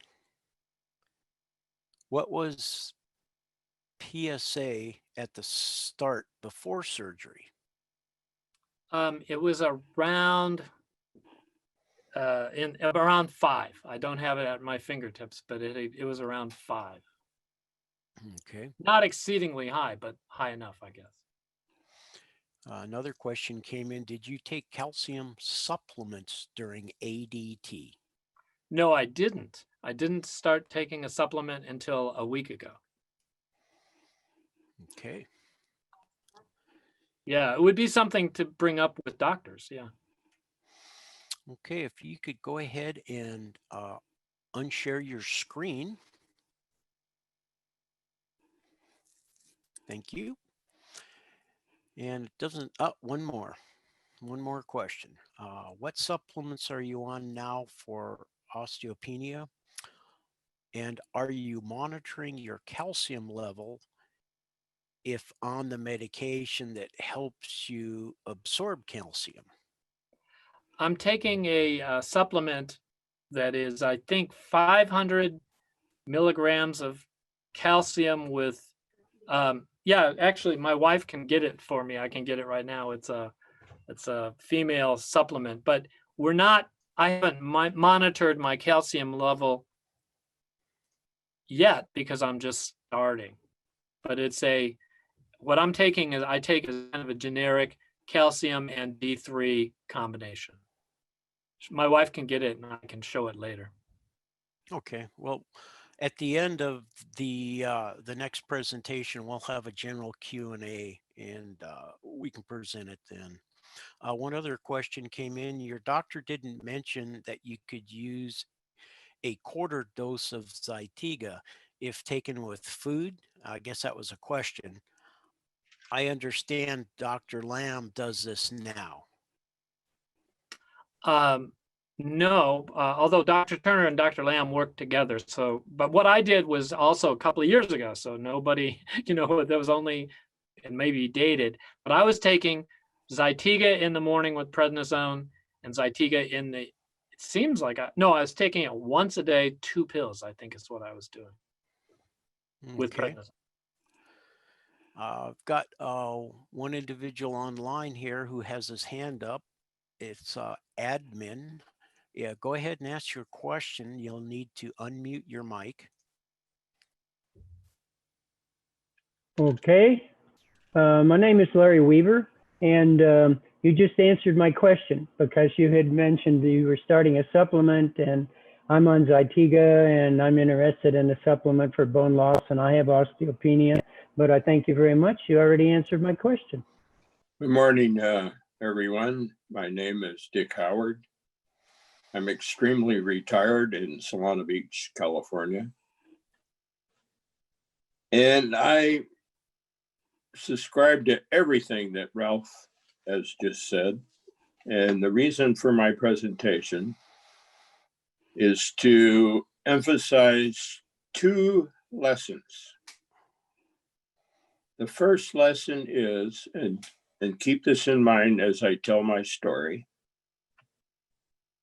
What was PSA at the start before surgery? It was around around 5. I don't have it at my fingertips, but it was around 5. Okay. Not exceedingly high, but high enough, I guess. Another question came in. Did you take calcium supplements during ADT? No, I didn't. I didn't start taking a supplement until a week ago. Okay. Yeah, it would be something to bring up with doctors. Yeah. Okay, if you could go ahead and unshare your screen. Thank you. And it doesn't, one more question. What supplements are you on now for osteopenia? And are you monitoring your calcium level if on the medication that helps you absorb calcium? I'm taking a supplement that is, I think, 500 milligrams of calcium with, yeah, actually, my wife can get it for me. I can get it right now. It's a female supplement, but I haven't monitored my calcium level yet because I'm just starting. But what I'm taking is I take as kind of a generic calcium and D3 combination. My wife can get it and I can show it later. Okay, well, at the end of the next presentation, we'll have a general Q&A and we can present it then. One other question came in. Your doctor didn't mention that you could use a quarter dose of Zytiga if taken with food. I guess that was a question. I understand Dr. Lamb does this now. No, although Dr. Turner and Dr. Lamb worked together. So, but what I did was also a couple of years ago. So nobody, there was only it may be dated, but I was taking Zytiga in the morning with prednisone and Zytiga in the, it seems like I was taking it once a day, 2 pills, I think is what I was doing with Okay. prednisone. I've got one individual online here who has his hand up. It's admin. Yeah, go ahead and ask your question. You'll need to unmute your mic. Okay. My name is Larry Weaver, and you just answered my question because you had mentioned that you were starting a supplement, and I'm on Zytiga, and I'm interested in a supplement for bone loss, and I have osteopenia, but I thank you very much. You already answered my question. Good morning, everyone. My name is Dick Howard. I'm extremely retired in Solana Beach, California. And I subscribe to everything that Ralph has just said. And the reason for my presentation is to emphasize 2 lessons. The first lesson is, and keep this in mind as I tell my story,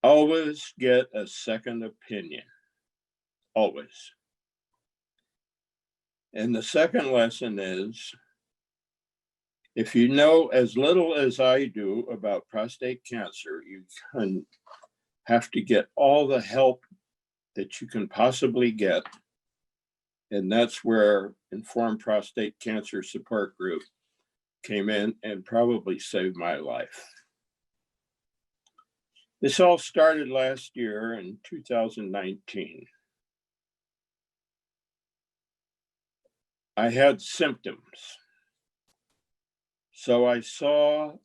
always get a second opinion, always. And the second lesson is, if you know as little as I do about prostate cancer, you have to get all the help that you can possibly get. And that's where Informed Prostate Cancer Support Group came in and probably saved my life. This all started last year in 2019. I had symptoms. So I saw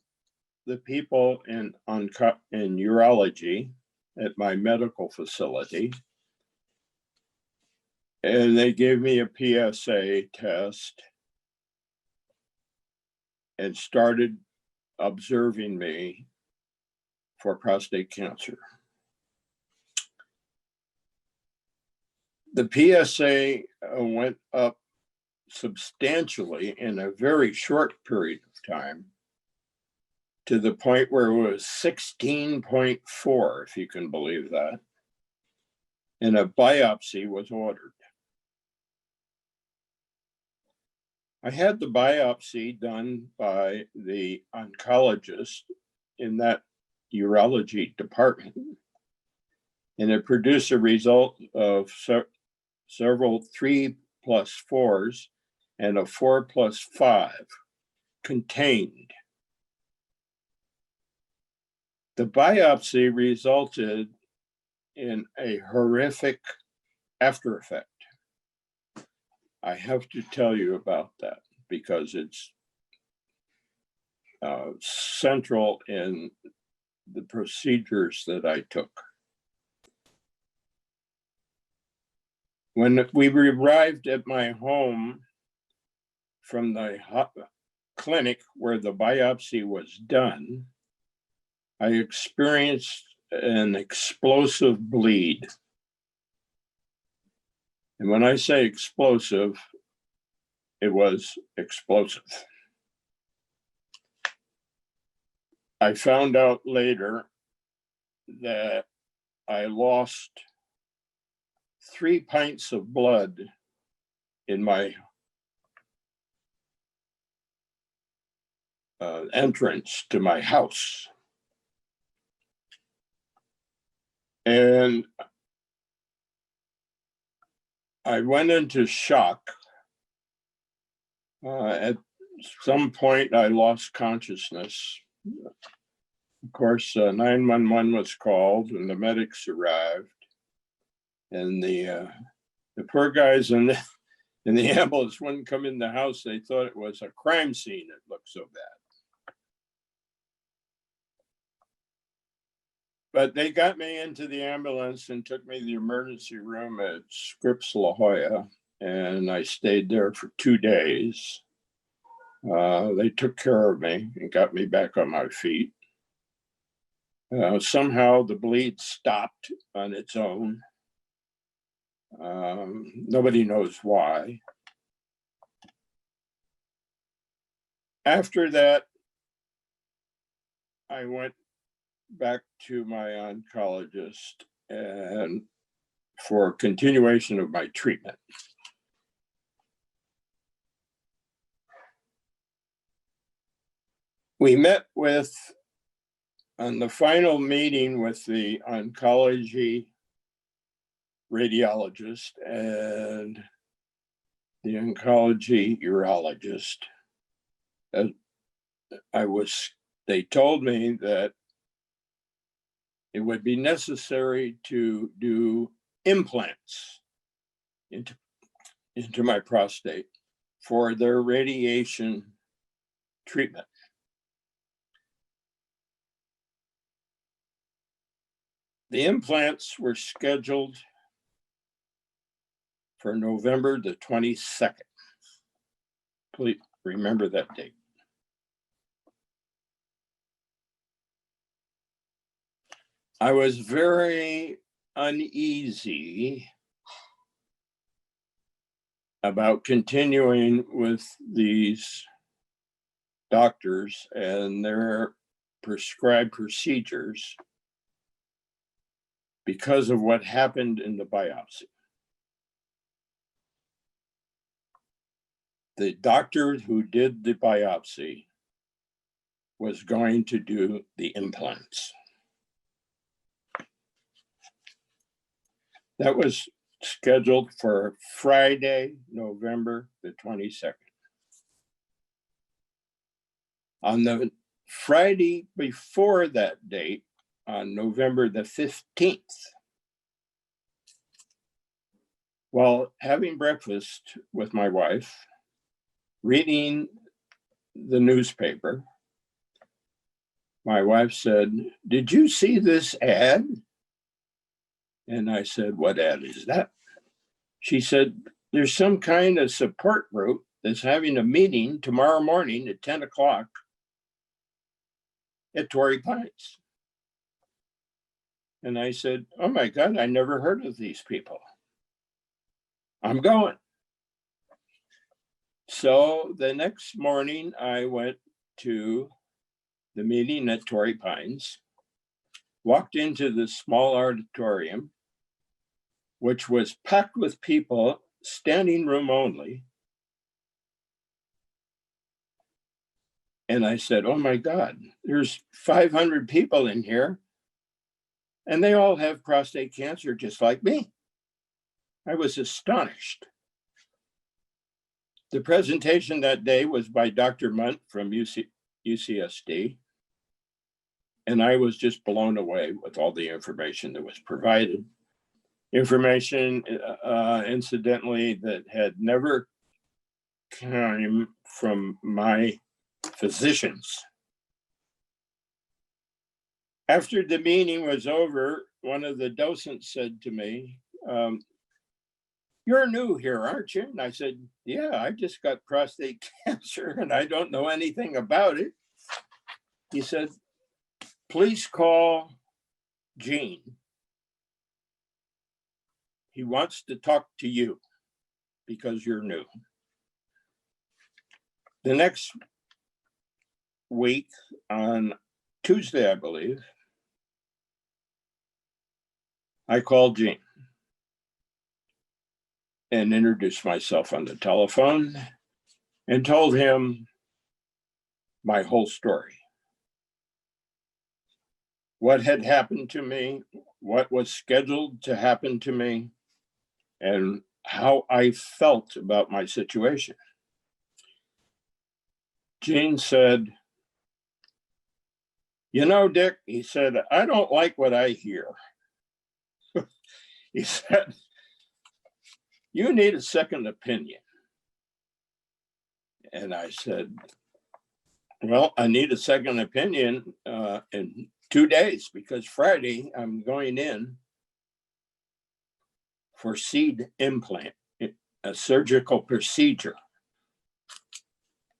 the people in urology at my medical facility, and they gave me a PSA test and started observing me for prostate cancer. The PSA went up substantially in a very short period of time to the point where it was 16.4, if you can believe that. And a biopsy was ordered. I had the biopsy done by the oncologist in that urology department, and it produced a result of several 3+4s and a 4+5 contained. The biopsy resulted in a horrific after effect. I have to tell you about that because it's central in the procedures that I took. When we arrived at my home from the clinic where the biopsy was done, I experienced an explosive bleed. And when I say explosive, it was explosive. I found out later that I lost 3 pints of blood in my entrance to my house. And I went into shock. At some point, I lost consciousness. Of course, 911 was called and the medics arrived. And the poor guys in the ambulance wouldn't come in the house. They thought it was a crime scene. It looked so bad. But they got me into the ambulance and took me to the emergency room at Scripps La Jolla, and I stayed there for 2 days. They took care of me and got me back on my feet. Somehow the bleed stopped on its own. Nobody knows why. After that, I went back to my oncologist and for continuation of my treatment. We met on the final meeting with the oncology radiologist and the oncology urologist. They told me that it would be necessary to do implants into my prostate for their radiation treatment. The implants were scheduled for November the 22nd. Please remember that date. I was very uneasy about continuing with these doctors and their prescribed procedures because of what happened in the biopsy. The doctor who did the biopsy was going to do the implants. That was scheduled for Friday, November the 22nd. On the Friday before that date, on November the 15th, while having breakfast with my wife, reading the newspaper, my wife said, "Did you see this ad?" And I said, "What ad is that?" She said, "There's some kind of support group that's having a meeting tomorrow morning at 10 o'clock at Torrey Pines." And I said, "Oh my God, I never heard of these people. I'm going." So the next morning I went to the meeting at Torrey Pines, walked into the small auditorium, which was packed with people, standing room only. And I said, "Oh my God, there's 500 people in here, and they all have prostate cancer just like me." I was astonished. The presentation that day was by Dr. Munt from UCSD, and I was just blown away with all the information that was provided. Information, incidentally, that had never come from my physicians. After the meeting was over, one of the docents said to me, "You're new here, aren't you?" And I said, "Yeah, I just got prostate cancer and I don't know anything about it." He said, "Please call Gene. He wants to talk to you because you're new." The next week, on Tuesday, I believe, I called Gene and introduced myself on the telephone and told him my whole story. What had happened to me, what was scheduled to happen to me, and how I felt about my situation. Gene said, "You know, Dick," he said, "I don't like what I hear." He said, "You need a second opinion." And I said, "Well, I need a second opinion in 2 days because Friday I'm going in for seed implant, a surgical procedure."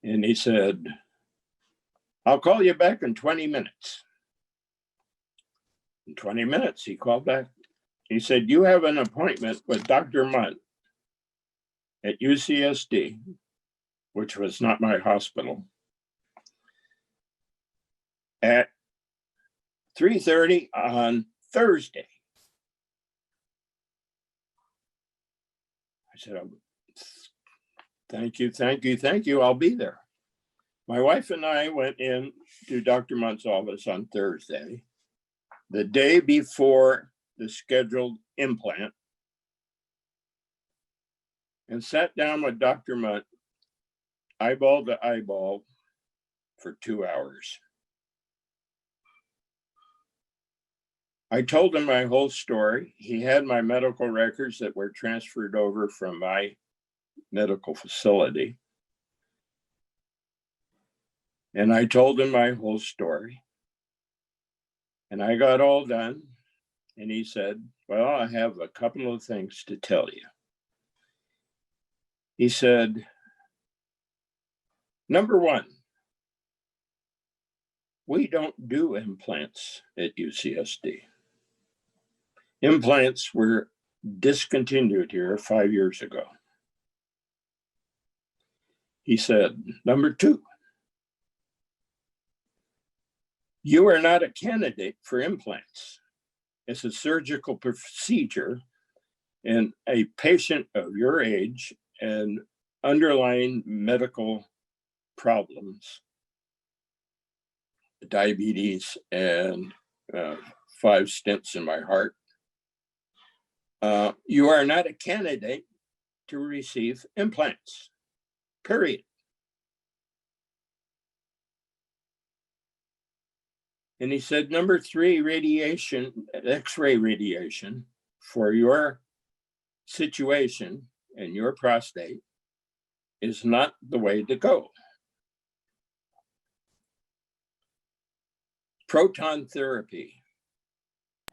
And he said, "I'll call you back in 20 minutes. In 20 minutes, he called back. He said, "You have an appointment with Dr. Munt at UCSD, which was not my hospital, at 3:30 on Thursday. I said, oh, thank you. I'll be there. My wife and I went in to Dr. Munt's office on Thursday, the day before the scheduled implant, and sat down with Dr. Munt, eyeball to eyeball, for 2 hours. I told him my whole story. He had my medical records that were transferred over from my medical facility. And I told him my whole story. And I got all done. And he said, well, I have a couple of things to tell you. He said, number one, we don't do implants at UCSD. Implants were discontinued here 5 years ago. He said, number two, you are not a candidate for implants. It's a surgical procedure, and a patient of your age and underlying medical problems, diabetes and 5 stents in my heart, you are not a candidate to receive implants, period. And he said, number three, radiation, X-ray radiation for your situation and your prostate is not the way to go. Proton therapy,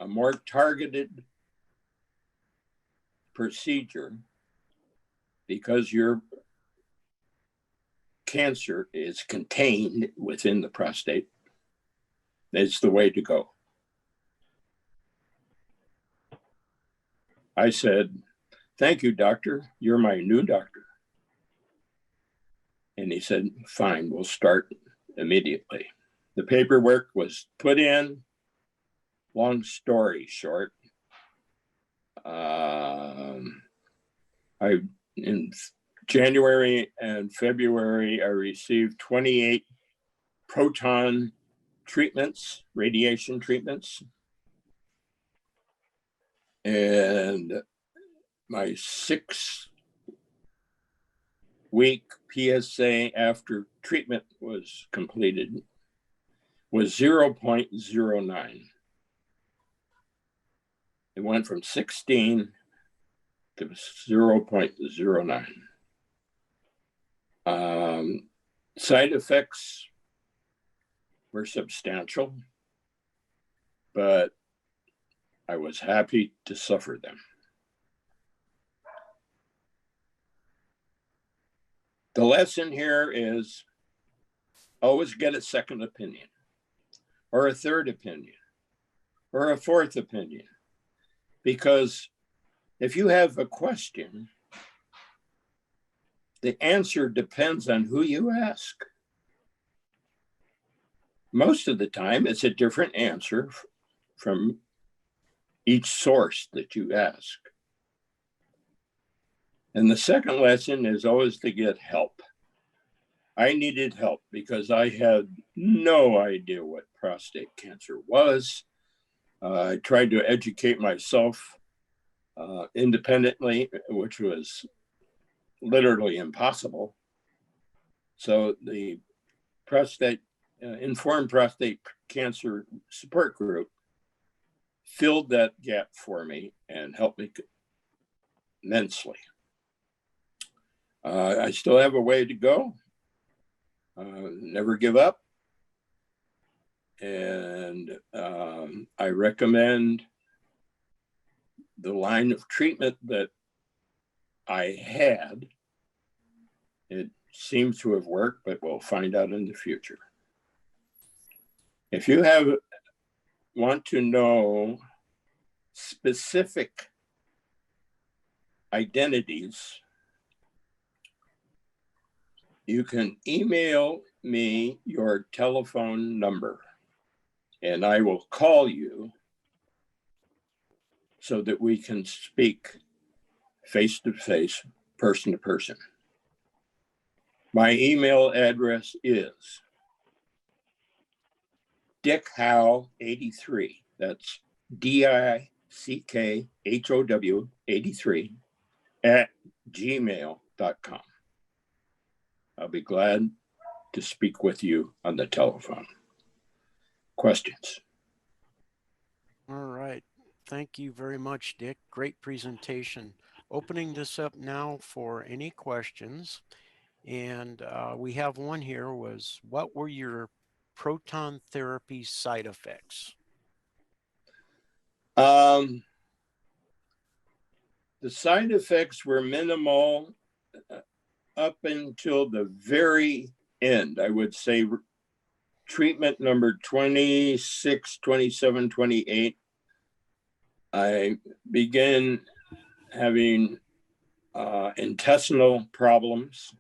a more targeted procedure, because your cancer is contained within the prostate, is the way to go. I said, thank you, doctor. You're my new doctor. And he said, fine, we'll start immediately. The paperwork was put in. Long story short, in January and February, I received 28 proton treatments, radiation treatments. And my 6-week PSA after treatment was completed was 0.09. It went from 16 to 0.09. Side effects were substantial, but I was happy to suffer them. The lesson here is always get a second opinion, or a third opinion, or a fourth opinion. Because if you have a question, the answer depends on who you ask. Most of the time, it's a different answer from each source that you ask. And the second lesson is always to get help. I needed help because I had no idea what prostate cancer was. I tried to educate myself independently, which was literally impossible. So the Informed Prostate Cancer Support Group filled that gap for me and helped me immensely. I still have a way to go. Never give up. And I recommend the line of treatment that I had. It seems to have worked, but we'll find out in the future. If you want to know specific identities, you can email me your telephone number. and I will call you so that we can speak face to face, person to person. My email address is dickhow83. That's DICKHOW 83 at gmail.com. I'll be glad to speak with you on the telephone. Questions? All right. Thank you very much, Dick. Great presentation. Opening this up now for any questions. And we have one here was, what were your proton therapy side effects? The side effects were minimal up until the very end. I would say treatment number 26, 27, 28. I began having intestinal problems,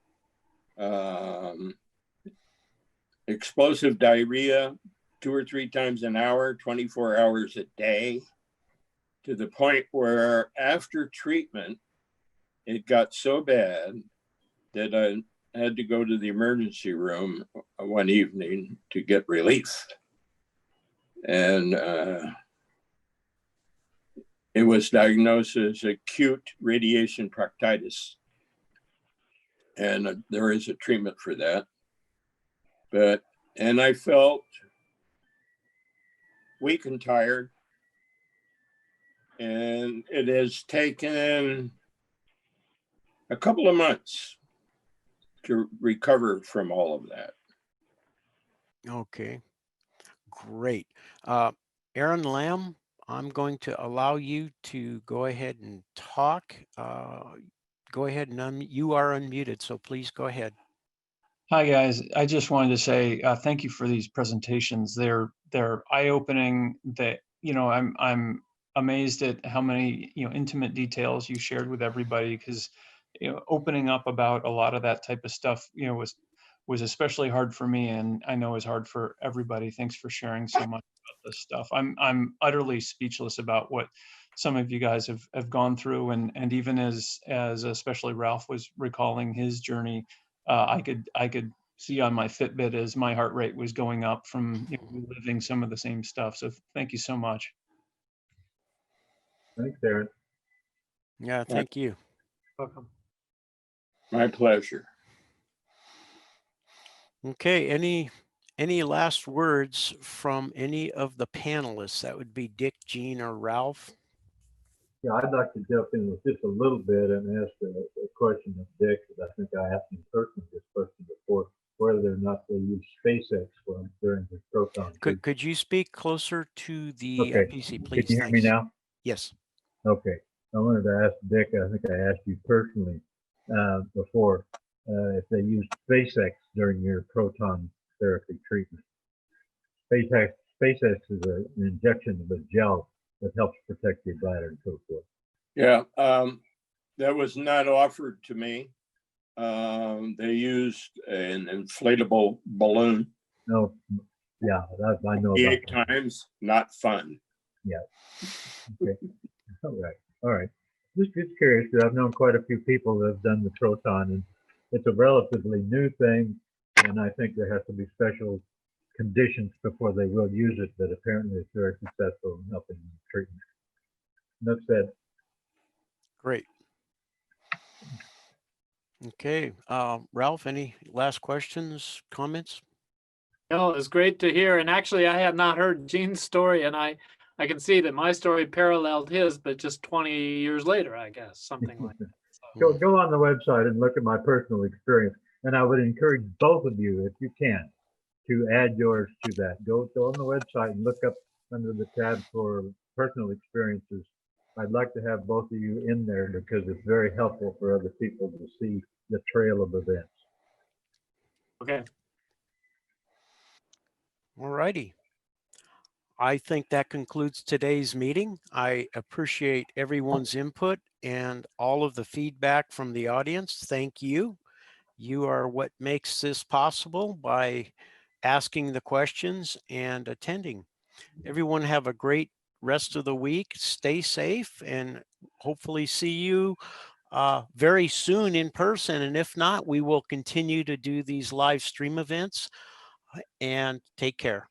explosive diarrhea 2 or 3 times an hour, 24 hours a day, to the point where after treatment, it got so bad that I had to go to the emergency room one evening to get relief. And it was diagnosed as acute radiation proctitis. And there is a treatment for that. And I felt weak and tired. And it has taken a couple of months to recover from all of that. Okay, great. Aaron Lamb, I'm going to allow you to go ahead and talk. Go ahead and you are unmuted, so please go ahead. Hi guys, I just wanted to say thank you for these presentations. They're eye-opening. That I'm amazed at how many intimate details you shared with everybody, because opening up about a lot of that type of stuff was especially hard for me, and I know is hard for everybody. Thanks for sharing so much about this stuff. I'm utterly speechless about what some of you guys have gone through, and even as especially Ralph was recalling his journey. I could see on my Fitbit as my heart rate was going up from living some of the same stuff. So thank you so much. Thanks, Aaron. Yeah, thank you. Welcome. My pleasure. Okay, any last words from any of the panelists? That would be Dick, Gene, or Ralph. Yeah, I'd like to jump in with just a little bit and ask a question of Dick, that I think I asked him personally this question before, whether or not they use SpaceX during the proton. Could you speak closer to the Okay. PC, please? Can you hear me now? Yes. Okay. I wanted to ask Dick, I think I asked you personally before, if they used SpaceX during your proton therapy treatment. SpaceX is an injection of a gel that helps protect your bladder and so forth. Yeah, that was not offered to me. They used an inflatable balloon. No, yeah, I know. 8 times, not fun. Yeah. Okay. All right. Just curious, because I've known quite a few people that have done the proton, and it's a relatively new thing, and I think there has to be special conditions before they will use it, but apparently it's very successful in helping in treatment. Enough said. Great. Okay, Ralph, any last questions, comments? No, it was great to hear. And actually, I had not heard Gene's story, and I can see that my story paralleled his, but just 20 years later, I guess, something like that. So. Go on the website and look at my personal experience, and I would encourage both of you, if you can, to add yours to that. Go on the website and look up under the tab for personal experiences. I'd like to have both of you in there because it's very helpful for other people to see the trail of events. Okay. All righty. I think that concludes today's meeting. I appreciate everyone's input and all of the feedback from the audience. Thank you. You are what makes this possible by asking the questions and attending. Everyone have a great rest of the week. Stay safe, and hopefully see you very soon in person. And if not, we will continue to do these live stream events, and take care.